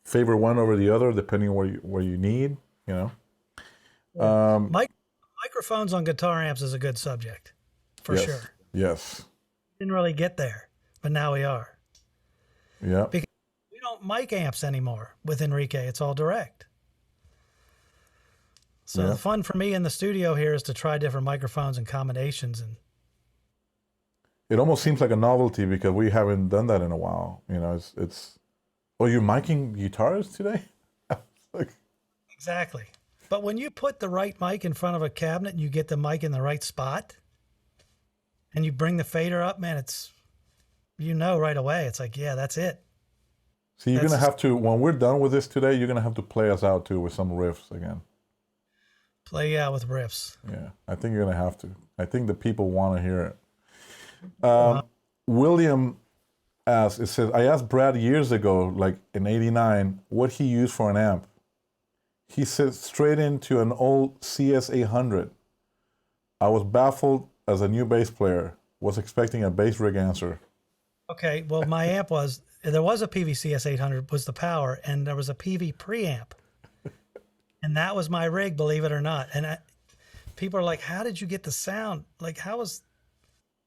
favor one over the other depending where you need, Yeah. Microphones on guitar amps is a good subject, for Yes. sure. Yes. Didn't really get there, but now we are. Yeah. Because we don't mic amps anymore with Enrique. It's all direct. So Yeah. the fun for me in the studio here is to try different microphones and combinations. And It almost seems like a novelty because we haven't done that in a while. It's oh, you're miking guitars today? Like, exactly. But when you put the right mic in front of a cabinet and you get the mic in the right spot and you bring the fader up, man, it's, right away. It's like, yeah, that's it. see, you're gonna have to, when we're done with this today, you're gonna have to play us out too with some riffs again. Play out with riffs. Yeah, I think you're gonna have to. I think the people want to hear it. William asks, it says, I asked Brad years ago, like in '89, what he used for an amp. He said straight into an old CS800. I was baffled as a new bass player, was expecting a bass rig answer. Okay, well, my amp there was a PVCS 800 was the power, and there was a PV preamp. And that was my rig, believe it or not. And people are like, how did you get the sound? Like,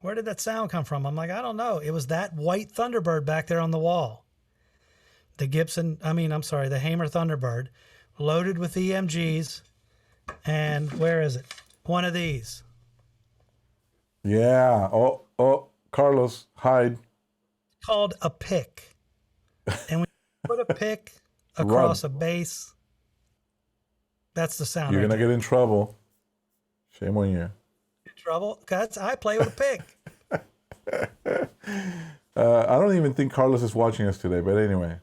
where did that sound come from? I'm like, I don't know. It was that white Thunderbird back there on the wall. The the Hamer Thunderbird, loaded with EMGs. And where is it? One of these. Yeah. Oh, Carlos, hide. Called a pick. And when you put a pick across a bass, that's the sound. You're going to get in trouble. Shame on you. In trouble? Because I play with a pick. I don't even think Carlos is watching us today, but anyway,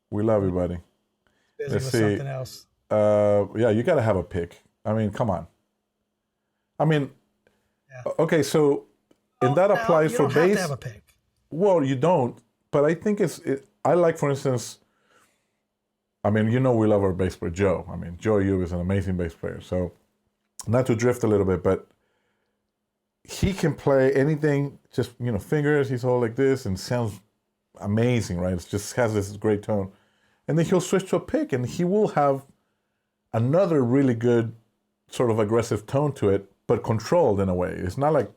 we love you, buddy. Busy with something else. Yeah, you got to have a pick. I mean, come on. I mean, okay, so that applies for bass. You don't have to have a pick. Well, you don't, but I think I like, for instance, I mean, we love our bass player, Joe. I mean, Joe Yu is an amazing bass player. So, not to drift a little bit, but he can play anything, just, fingers, he's all like this, and sounds amazing, right? It just has this great tone. And then he'll switch to a pick, and he will have another really good sort of aggressive tone to it, but controlled in a way. It's not like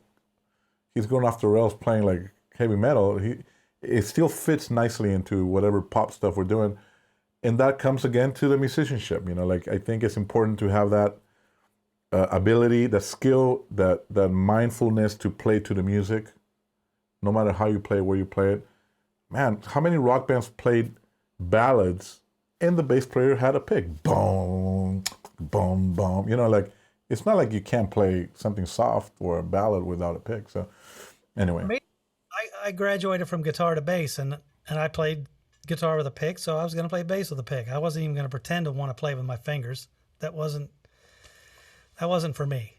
he's going off the rails playing like heavy metal. It still fits nicely into whatever pop stuff we're doing. And that comes again to the musicianship. I think it's important to have that ability, that skill, that mindfulness to play to the music, no matter how you play, where you play it. Man, how many rock bands played ballads and the bass player had a pick? Boom, boom, boom. It's not like you can't play something soft or a ballad without a pick. So anyway. For me, I graduated from guitar to bass, and I played guitar with a pick, so I was going to play bass with a pick. I wasn't even going to pretend to want to play with my fingers. That wasn't for me.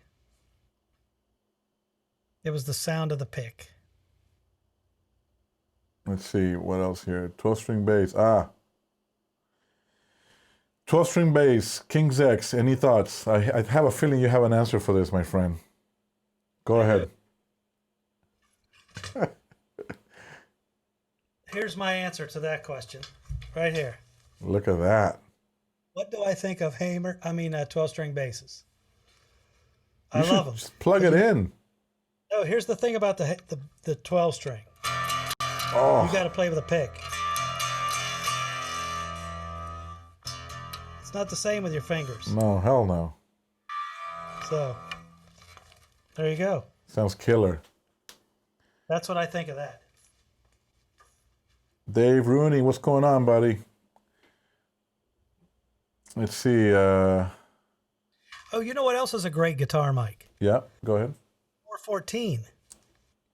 It was the sound of the pick. Let's see, what else here? 12-string bass. 12-string bass, King's X. Any thoughts? I have a feeling you have an answer for this, my friend. Go ahead. Here's my answer to that question, right here. Look at that. What do I think of 12-string basses? I love them. Just plug it in. No, here's the thing about the 12-string. Oh. You got to play with a pick. It's not the same with your fingers. No, hell no. So, there you go. Sounds killer. That's what I think of that. Dave Rooney, what's going on, buddy? Let's see. Oh, you know what else is a great guitar mic? Yeah, go ahead. 414.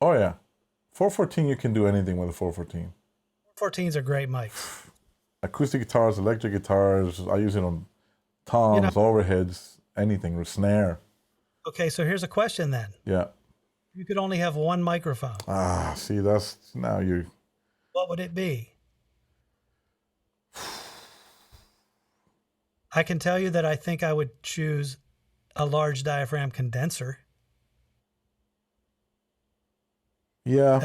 Oh, yeah. 414, you can do anything with a 414. 414s are great mics. Acoustic guitars, electric guitars. I use it on toms, overheads, anything, with snare. Okay, so here's a question then. Yeah. You could only have one microphone. See, that's now you. What would it be? I can tell you that I think I would choose a large diaphragm condenser. Yeah.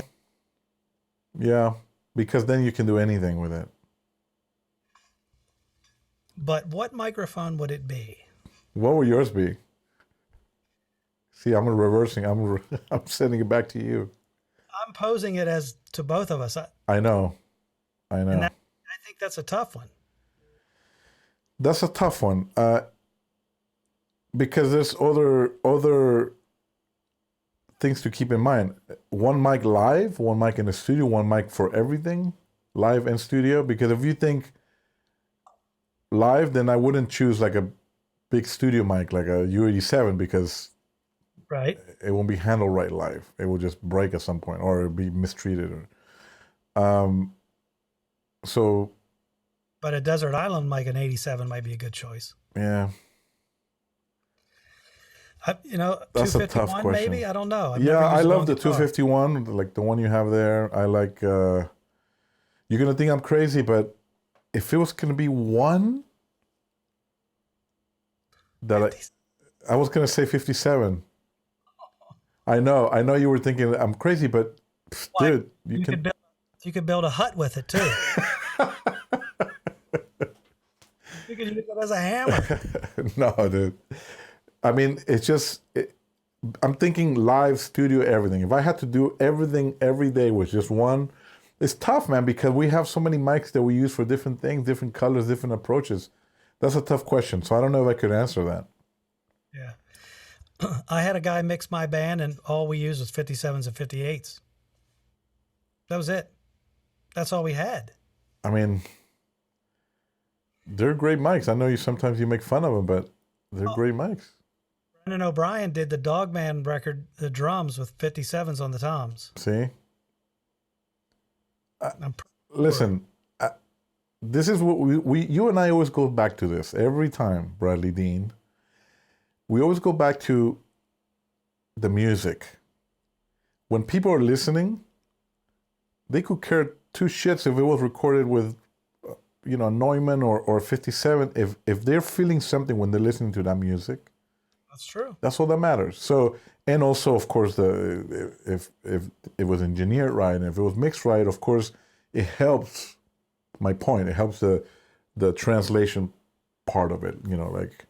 Yeah, because then you can do anything with it. But what microphone would it be? What would yours be? See, I'm reversing. I'm sending it back to you. I'm posing it as to both of us. I know. I And know. I think that's a tough one. That's a tough one. Because there's other things to keep in mind. One mic live, one mic in the studio, one mic for everything, live and studio. Because if you think live, then I wouldn't choose like a big studio mic like a U87 because Right. it won't be handled right live. It will just break at some point or be mistreated. Um, so But a Desert Island mic in 87 might be a good choice. yeah, that's a tough 251 question. maybe? I don't know. I've Yeah, never I used it love on the guitar. 251, like the one you have there. I like. You're gonna think I'm crazy, but if it was gonna be one that I was gonna say 57. I know you were thinking I'm crazy, but Why? dude, You could build a hut with it too. You could use it as a hammer. No, dude. I mean, I'm thinking live studio everything. If I had to do everything every day with just one, it's tough, man, because we have so many mics that we use for different things, different colors, different approaches. That's a tough question. So I don't know if I could answer that. Yeah. I had a guy mix my band and all we used was 57s and 58s. That was it. That's all we had. I mean, they're great mics. I know sometimes you make fun of them, but they're great mics. Brendan O'Brien did the Dogman record, the drums with 57s on the toms. See? I'm Listen, this is what you and I always go back to this every time, Bradley Dean. We always go back to the music. When people are listening, they could care two shits if it was recorded with, Neumann or 57. If they're feeling something when they're listening to that music, That's true. that's all that matters. So, and also, of course, if it was engineered right and if it was mixed right, of course, it helps. My point. It helps the translation part of it. Like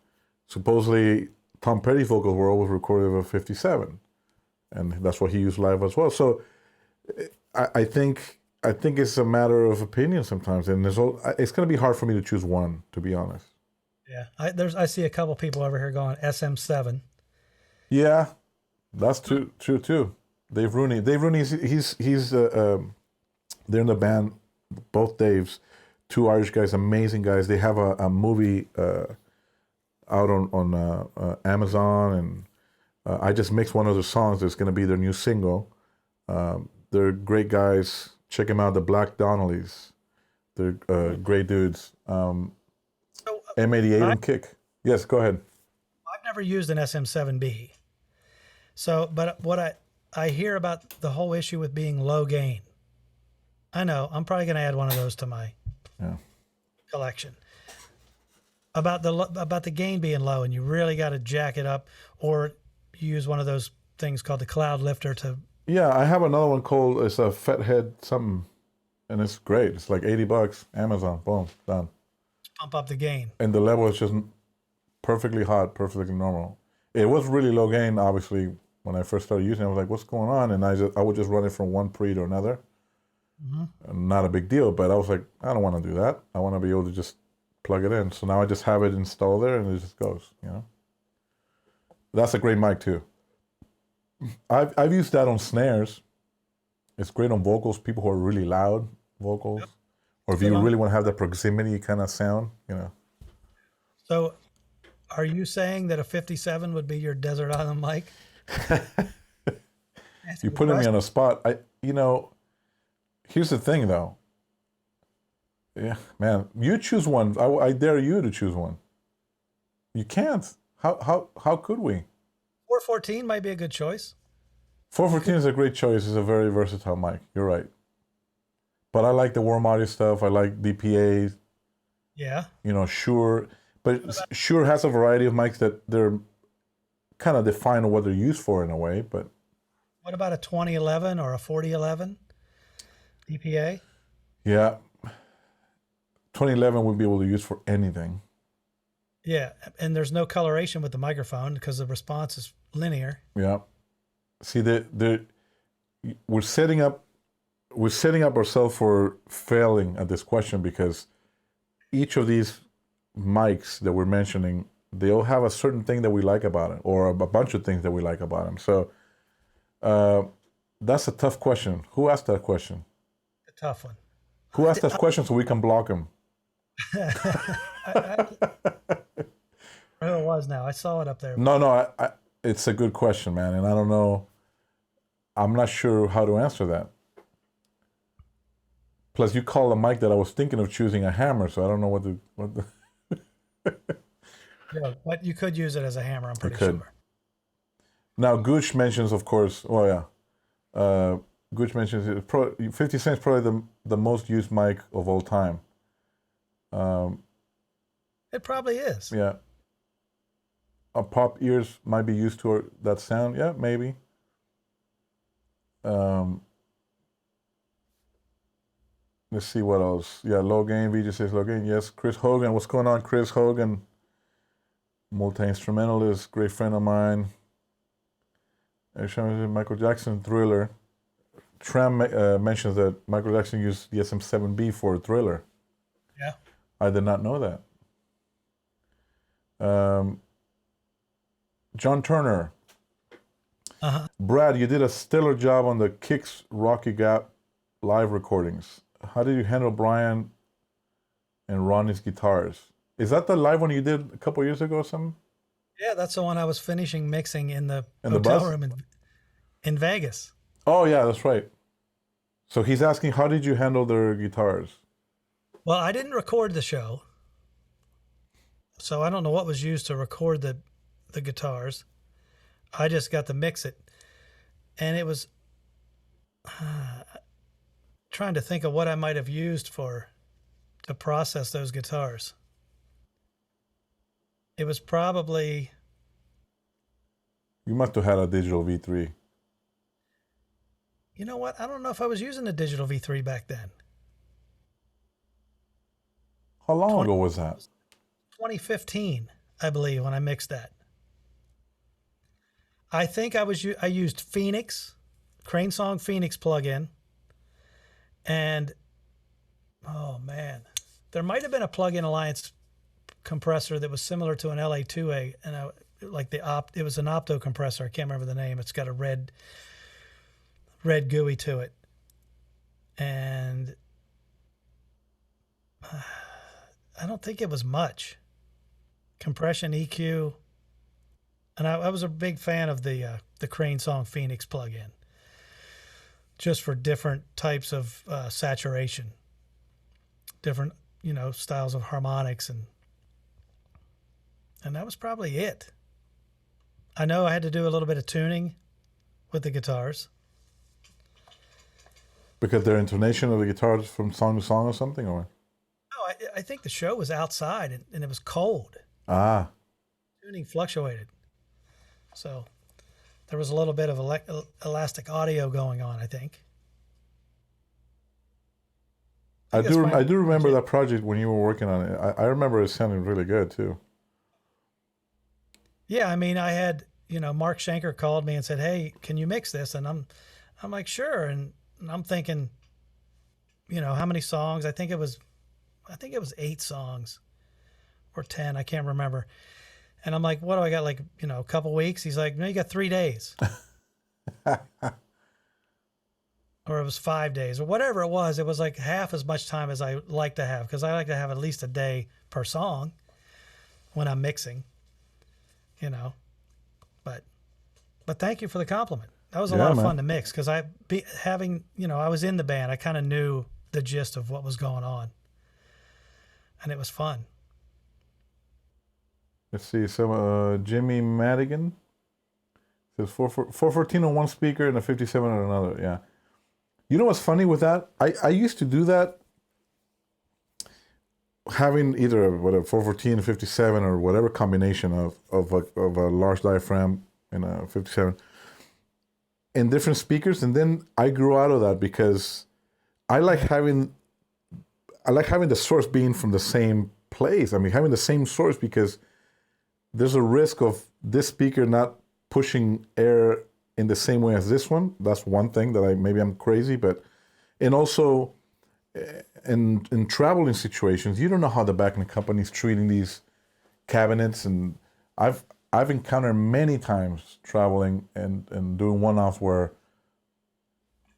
supposedly Tom Petty's vocals were always recorded with 57, and that's what he used live as well. So I think it's a matter of opinion sometimes, and it's going to be hard for me to choose one, to be honest. Yeah. I see a couple people over here going SM7. Yeah, that's true too. Dave Rooney. He's they're in the band. Both Daves, two Irish guys, amazing guys. They have a movie out on Amazon, and I just mixed one of their songs. It's going to be their new single. They're great guys. Check them out. The Black Donnellys. They're great dudes. M88 and Kick. Yes, go ahead. I've never used an SM7B. So, but what I hear about the whole issue with being low gain. I know. I'm probably going to add one of those to my collection. About the gain being low, and you really got to jack it up, or you use one of those things called the cloud lifter to. Yeah, I have another one called it's a Fathead something, and it's great. It's like $80. Amazon, boom, done. Pump up the gain. And the level is just perfectly hot, perfectly normal. It was really low gain, obviously, when I first started using it. I was like, what's going on? And I would just run it from one pre to another. Mm-hmm. Not a big deal, but I was like, I don't want to do that. I want to be able to just plug it in. So now I just have it installed there, and it just goes, That's a great mic, too. I've used that on snares. It's great on vocals, people who are really loud vocals. Yep. Or if you really want to have that proximity kind of sound, So are you saying that a 57 would be your Desert Island mic? You're putting me on a spot. Here's the thing, though. Yeah, man, you choose one. I dare you to choose one. You can't. How could we? 414 might be a good choice. 414 is a great choice. It's a very versatile mic. You're right. But I like the warm audio stuff. I like DPA. Yeah. Shure. But Shure has a variety of mics that they're kind of define what they're used for in a way. But what about a 2011 or a 4011? EPA. Yeah. 2011 would be able to use for anything. Yeah, and there's no coloration with the microphone because the response is linear. Yeah. See, we're setting up ourselves for failing at this question because each of these mics that we're mentioning, they all have a certain thing that we like about it, or a bunch of things that we like about them. So that's a tough question. Who asked that question? A tough one. Who asked that question so we can block him? I who it was now. I saw it up there. No, it's a good question, man, and I don't know. I'm not sure how to answer that. Plus, you call the mic that I was thinking of choosing a hammer, so I don't know what the. Yeah, but you could use it as a hammer, I'm pretty could. sure. Now, Gooch mentions, of course. Oh yeah, Gooch mentions 50 Cent's probably the most used mic of all time. It probably is. Yeah. Our pop ears might be used to that sound. Yeah, maybe. Let's see what else. Yeah, low gain. VJ says low gain. Yes, Chris Hogan. What's going on, Chris Hogan? Multi-instrumentalist, great friend of mine. Michael Jackson, Thriller. Tram mentions that Michael Jackson used the SM7B for Thriller. Yeah. I did not know that. John Turner. Uh-huh. Brad, you did a stellar job on the Kicks Rocky Gap live recordings. How did you handle Brian and Ronnie's guitars? Is that the live one you did a couple years ago or something? Yeah, that's the one I was finishing mixing in the In the hotel bus? room in Vegas. Oh, yeah, that's right. So he's asking, how did you handle their guitars? Well, I didn't record the show, so I don't know what was used to record the guitars. I just got to mix it, and it was trying to think of what I might have used to process those guitars. It was probably... You must have had a digital V3. You know what? I don't know if I was using a digital V3 back then. How long ago was that? 2015, I believe, when I mixed that. I think I used Phoenix, Crane Song Phoenix plugin, and oh man, there might have been a Plug-in Alliance compressor that was similar to an LA2A, and it was an opto compressor. I can't remember the name. It's got a red GUI to it, and I don't think it was much compression, EQ. And I was a big fan of the Crane Song Phoenix plugin, just for different types of saturation, different styles of harmonics, and that was probably it. I know I had to do a little bit of tuning with the guitars. Because their intonation of the guitars from song to song or something, or? No, I think the show was outside and it was cold. Ah. Tuning fluctuated. So there was a little bit of elastic audio going on, I think. I do remember that project when you were working on it. I remember it sounding really good too. Yeah, I mean, I had, Mark Schenker called me and said, "Hey, can you mix this?" And I'm like, "Sure." And I'm thinking, how many songs? I think it was 8 songs or 10. I can't remember. And I'm like, "What do I got? Like, a couple weeks?" He's like, "No, you got 3 days." Or it was 5 days or whatever it was. It was like half as much time as I like to have, because I like to have at least a day per song when I'm mixing, But thank you for the compliment. That was a lot of fun to mix, because I was in the band. I kind of knew the gist of what was going on, and it was fun. Let's see. Some Jimmy Madigan says 414 on one speaker and a 57 on another. Yeah. You know what's funny with that? I used to do that, having either a 414, 57, or whatever combination of a large diaphragm and a 57 in different speakers, and then I grew out of that because I like having the source being from the same place. I mean, having the same source, because there's a risk of this speaker not pushing air in the same way as this one. That's one thing that maybe I'm crazy, but and also in traveling situations, you don't know how the back-end company is treating these cabinets, and I've encountered many times traveling and doing one-offs where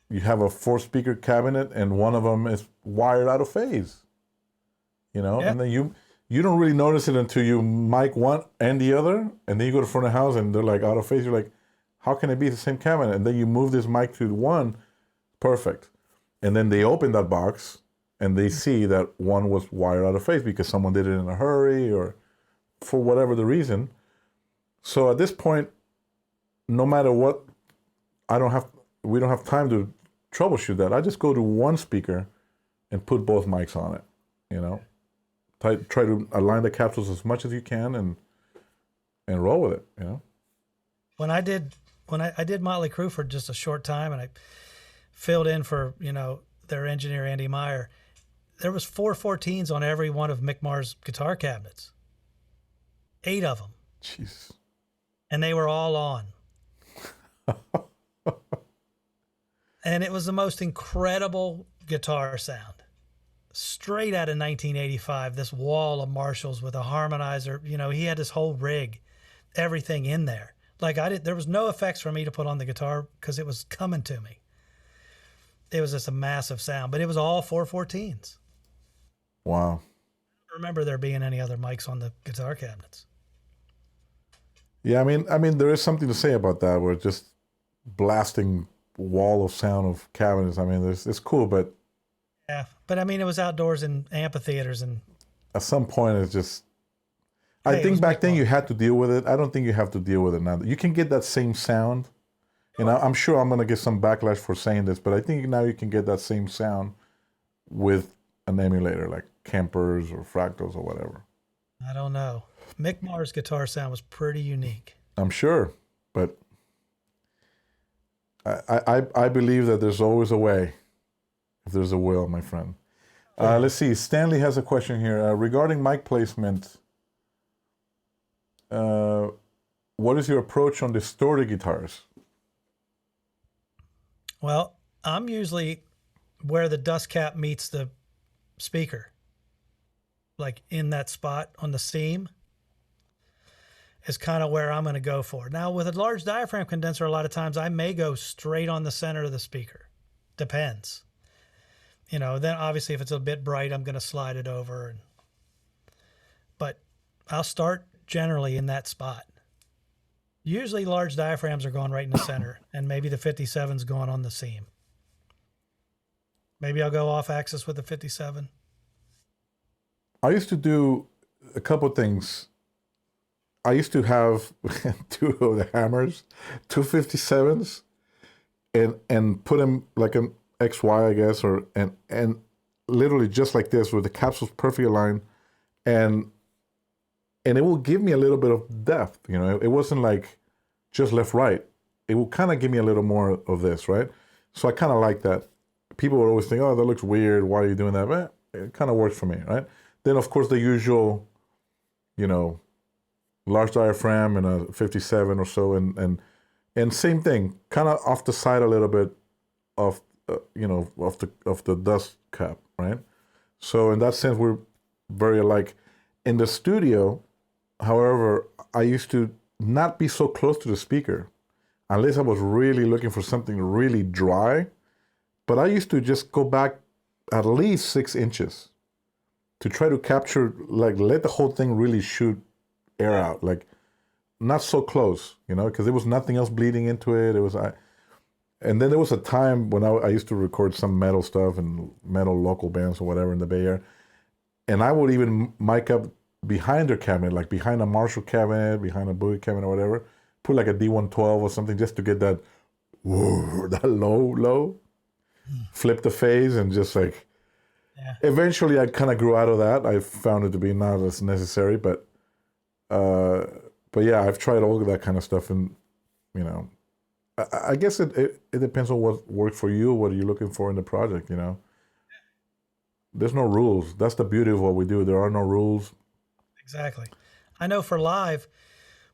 you have a 4-speaker cabinet and one of them is wired out of phase, Yeah. and then you don't really notice it until you mic one and the other, and then you go to front of the house and they're like out of phase. You're like, how can it be the same cabinet? And then you move this mic to one, perfect. And then they open that box and they see that one was wired out of phase because someone did it in a hurry or for whatever the reason. So at this point, no matter what, we don't have time to troubleshoot that. I just go to one speaker and put both mics on it, Try to align the capsules as much as you can and roll with it, When I did Motley Crue for just a short time, and I filled in for their engineer Andy Meyer, there was 414s on every one of Mick Mars' guitar cabinets, 8 of them. Jeez. And they were all on. And it was the most incredible guitar sound. Straight out of 1985, this wall of Marshalls with a harmonizer. He had this whole rig, everything in there. Like there was no effects for me to put on the guitar because it was coming to me. It was just a massive sound, but it was all 414s. Wow. I don't remember there being any other mics on the guitar cabinets. Yeah, I mean, there is something to say about that. Where just blasting wall of sound of cabinets. I mean, it's cool, but yeah, but I mean, it was outdoors in amphitheaters, and at some point, it's just. I think back then you had to deal with it. I don't think you have to deal with it now. You can get that same sound, and I'm sure I'm gonna get some backlash for saying this, but I think now you can get that same sound with an emulator like Kempers or Fractals or whatever. I don't know. Mick Mars' guitar sound was pretty unique. I'm sure, but I believe that there's always a way if there's a will, my friend. Let's see. Stanley has a question here regarding mic placement. What is your approach on distorted guitars? Well, I'm usually where the dust cap meets the speaker, like in that spot on the seam, is kind of where I'm going to go for. Now, with a large diaphragm condenser, a lot of times I may go straight on the center of the speaker. Depends. Then obviously if it's a bit bright, I'm going to slide it over. But I'll start generally in that spot. Usually large diaphragms are going right in the center, and maybe the 57's going on the seam. Maybe I'll go off axis with the 57. I used to do a couple things. I used to have 2 of the hammers, 2 57s, and put them like an XY, I guess, and literally just like this with the capsules perfectly aligned, and it will give me a little bit of depth. It wasn't like just left right. It will kind of give me a little more of this, right? So I kind of like that. People would always think, oh, that looks weird. Why are you doing that? But it kind of works for me, right? Then of course the usual, large diaphragm and a 57 or so, and same thing, kind of off the side a little bit of of the dust cap, right? So in that sense, we're very alike. In the studio, however, I used to not be so close to the speaker unless I was really looking for something really dry. But I used to just go back at least 6 inches to try to capture, like, let the whole thing really shoot air out, like not so close, because there was nothing else bleeding into it. And then there was a time when I used to record some metal stuff and metal local bands or whatever in the Bay Area, and I would even mic up behind their cabinet, like behind a Marshall cabinet, behind a Bowie cabinet or whatever, put like a D112 or something just to get that, whoa, that low, flip the phase and just like, yeah. Eventually I kind of grew out of that. I found it to be not as necessary, but yeah, I've tried all of that kind of stuff, and I guess it depends on what works for you, what are you looking for in the project, there's no rules. That's the beauty of what we do. There are no rules. Exactly. I know for live,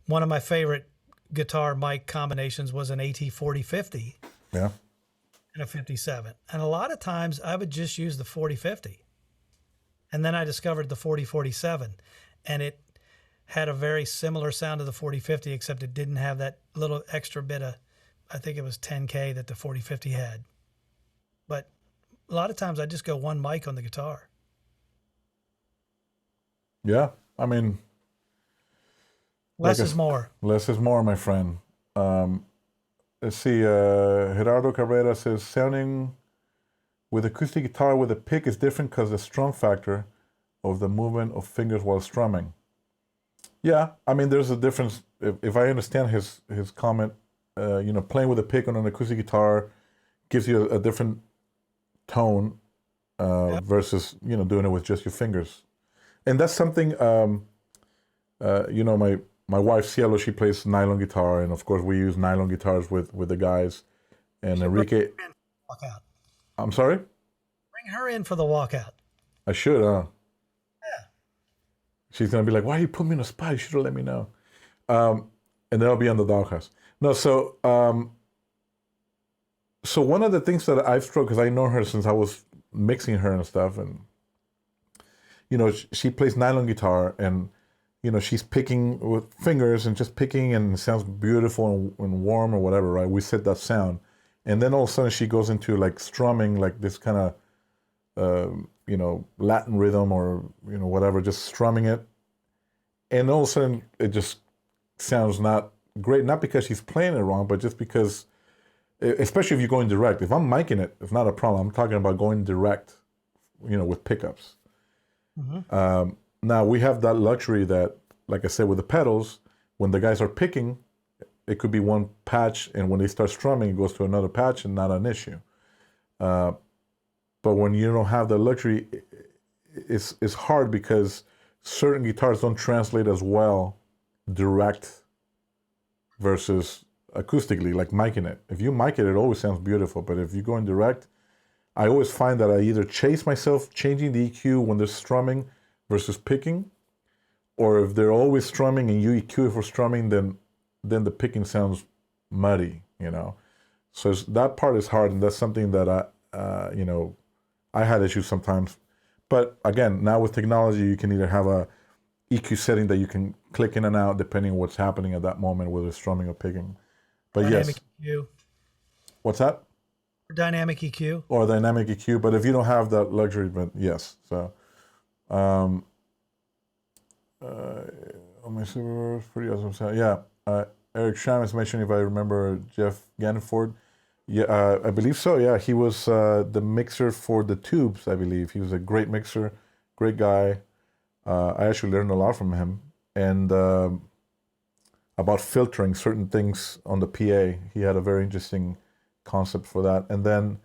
one of my favorite guitar mic combinations was an AT4050 Yeah. and a 57. And a lot of times I would just use the 4050. And then I discovered the 4047, and it had a very similar sound to the 4050, except it didn't have that little extra bit of, I think it was 10K that the 4050 had. But a lot of times I just go one mic on the guitar. Yeah. I mean, Less is more. less is more, my friend. Let's see. Gerardo Cabrera says sounding with acoustic guitar with a pick is different because the strum factor of the movement of fingers while strumming. Yeah, I mean, there's a difference. If I understand his comment, playing with a pick on an acoustic guitar gives you a different tone Yep. versus doing it with just your fingers, and that's something. My wife Cielo, she plays nylon guitar, and of course we use nylon guitars with the guys. And Enrique, Walkout. I'm sorry, Bring her in for the walkout. I should. Yeah. She's gonna be like, "Why you put me in a spot? You should have let me know." And then I'll be on the doghouse. No, so one of the things that I've struggled, because I know her since I was mixing her and stuff, and she plays nylon guitar, and she's picking with fingers and just picking, and it sounds beautiful and warm or whatever, right? We set that sound, and then all of a sudden she goes into like strumming, like this kind of Latin rhythm or whatever, just strumming it, and all of a sudden it just sounds not great. Not because she's playing it wrong, but just because, especially if you're going direct. If I'm miking it, it's not a problem. I'm talking about going direct, with pickups. Mm-hmm. Now we have that luxury that, like I said, with the pedals, when the guys are picking, it could be one patch, and when they start strumming, it goes to another patch, and not an issue. But when you don't have the luxury, it's hard because certain guitars don't translate as well direct versus acoustically, like miking it. If you mic it, it always sounds beautiful. But if you go in direct, I always find that I either chase myself changing the EQ when they're strumming versus picking, or if they're always strumming and you EQ it for strumming, then the picking sounds muddy, So that part is hard, and that's something that I had issues sometimes. But again, now with technology, you can either have a EQ setting that you can click in and out depending on what's happening at that moment, whether it's strumming or picking. But Dynamic yes, EQ. what's that? Dynamic EQ. Or dynamic EQ. But if you don't have that luxury, but yes. So, my super was pretty awesome. So, yeah, Eric Sham is mentioning, if I remember, Jeff Ganford. Yeah, I believe so. Yeah, he was the mixer for the Tubes. I believe he was a great mixer, great guy. I actually learned a lot from him, and about filtering certain things on the PA. He had a very interesting concept for that. And then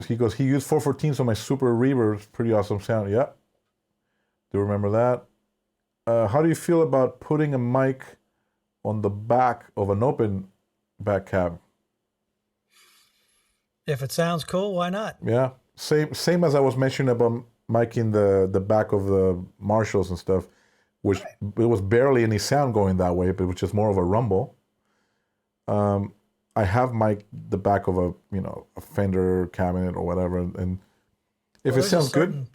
he goes, he used 414s on my Super Reverb. Pretty awesome sound. Yeah, do remember that. How do you feel about putting a mic on the back of an open back cab? If it sounds cool, why not? Yeah, same as I was mentioning about miking the back of the Marshalls and stuff, which it was barely any sound going that way, but which is more of a rumble. I have mic'd the back of a Fender cabinet or whatever, and if it sounds good,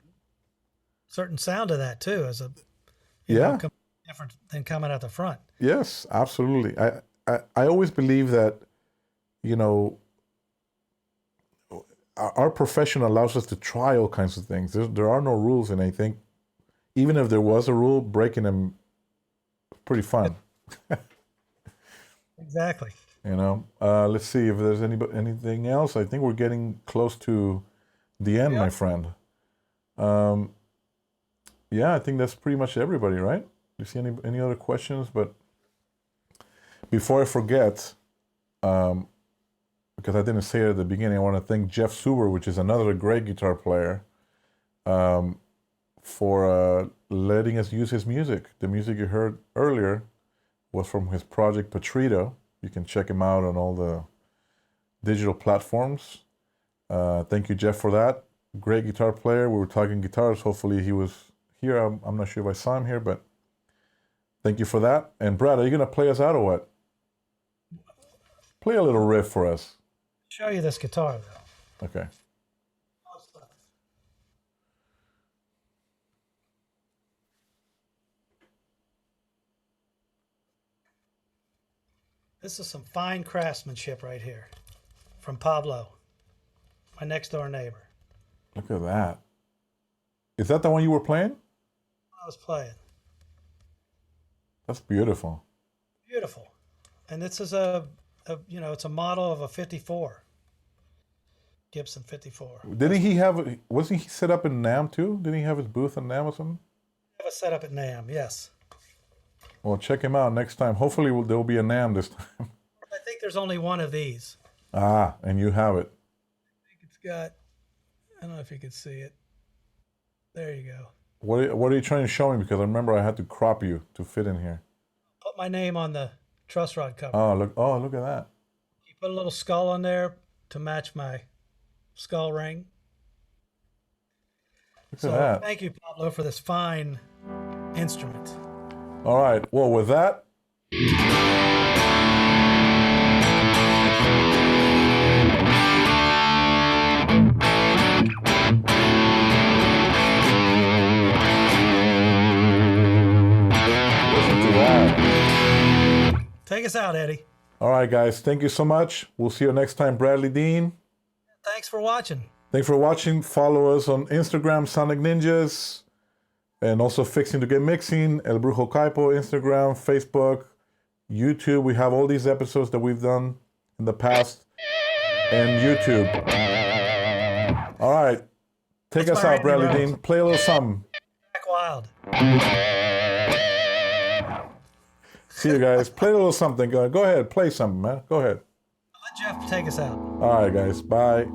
certain sound to that too, as a yeah, different than coming out the front. yes, absolutely. I always believe that our profession allows us to try all kinds of things. There are no rules, and I think even if there was a rule, breaking them is pretty fun. Exactly. Let's see if there's anything else. I think we're getting close to the end, my friend. Yeah, I think that's pretty much everybody, right? Do you see any other questions? But before I forget, because I didn't say it at the beginning, I want to thank Jeff Suber, which is another great guitar player, for letting us use his music. The music you heard earlier was from his project Patrito. You can check him out on all the digital platforms. Thank you, Jeff, for that. great guitar player. We were talking guitars. Hopefully he was here. I'm not sure if I saw him here, but thank you for that. And Brad, are you going to play us out or what? Play a little riff for us. Show you this guitar, though. Okay. This is some fine craftsmanship right here from Pablo, my next door neighbor. Look at that. Is that the one you were playing? I was playing. That's beautiful. Beautiful. And this is it's a model of a 54. Gibson 54. Wasn't he set up in NAMM too? Didn't he have his booth in NAMM or something? I have a setup at NAMM, yes. Well, check him out next time. Hopefully there'll be a NAMM this time. I think there's only one of these. Ah, and you have it. I think it's got, I don't know if you can see it. There you go. What are you trying to show me? Because I remember I had to crop you to fit in here. Put my name on the truss rod cover. Oh, look at that. You put a little skull on there to match my skull ring. Look at that. Thank you, Pablo, for this fine instrument. All right. Well, with that. Listen to that. Take us out, Eddie. All right, guys. Thank you so much. We'll see you next time. Bradley Dean. Thanks for watching. Thanks for watching. Follow us on Instagram, Sonic Ninjas. And also Fixing to Get Mixing, El Brujo Caipo, Instagram, Facebook, YouTube. We have all these episodes that we've done in the past. And YouTube. All right. Take us out, Bradley Dean. Play a little something. Back wild. See you guys. Play a little something. Go ahead. Play something, man. Go ahead. Let Jeff take us out. All right, guys. Bye.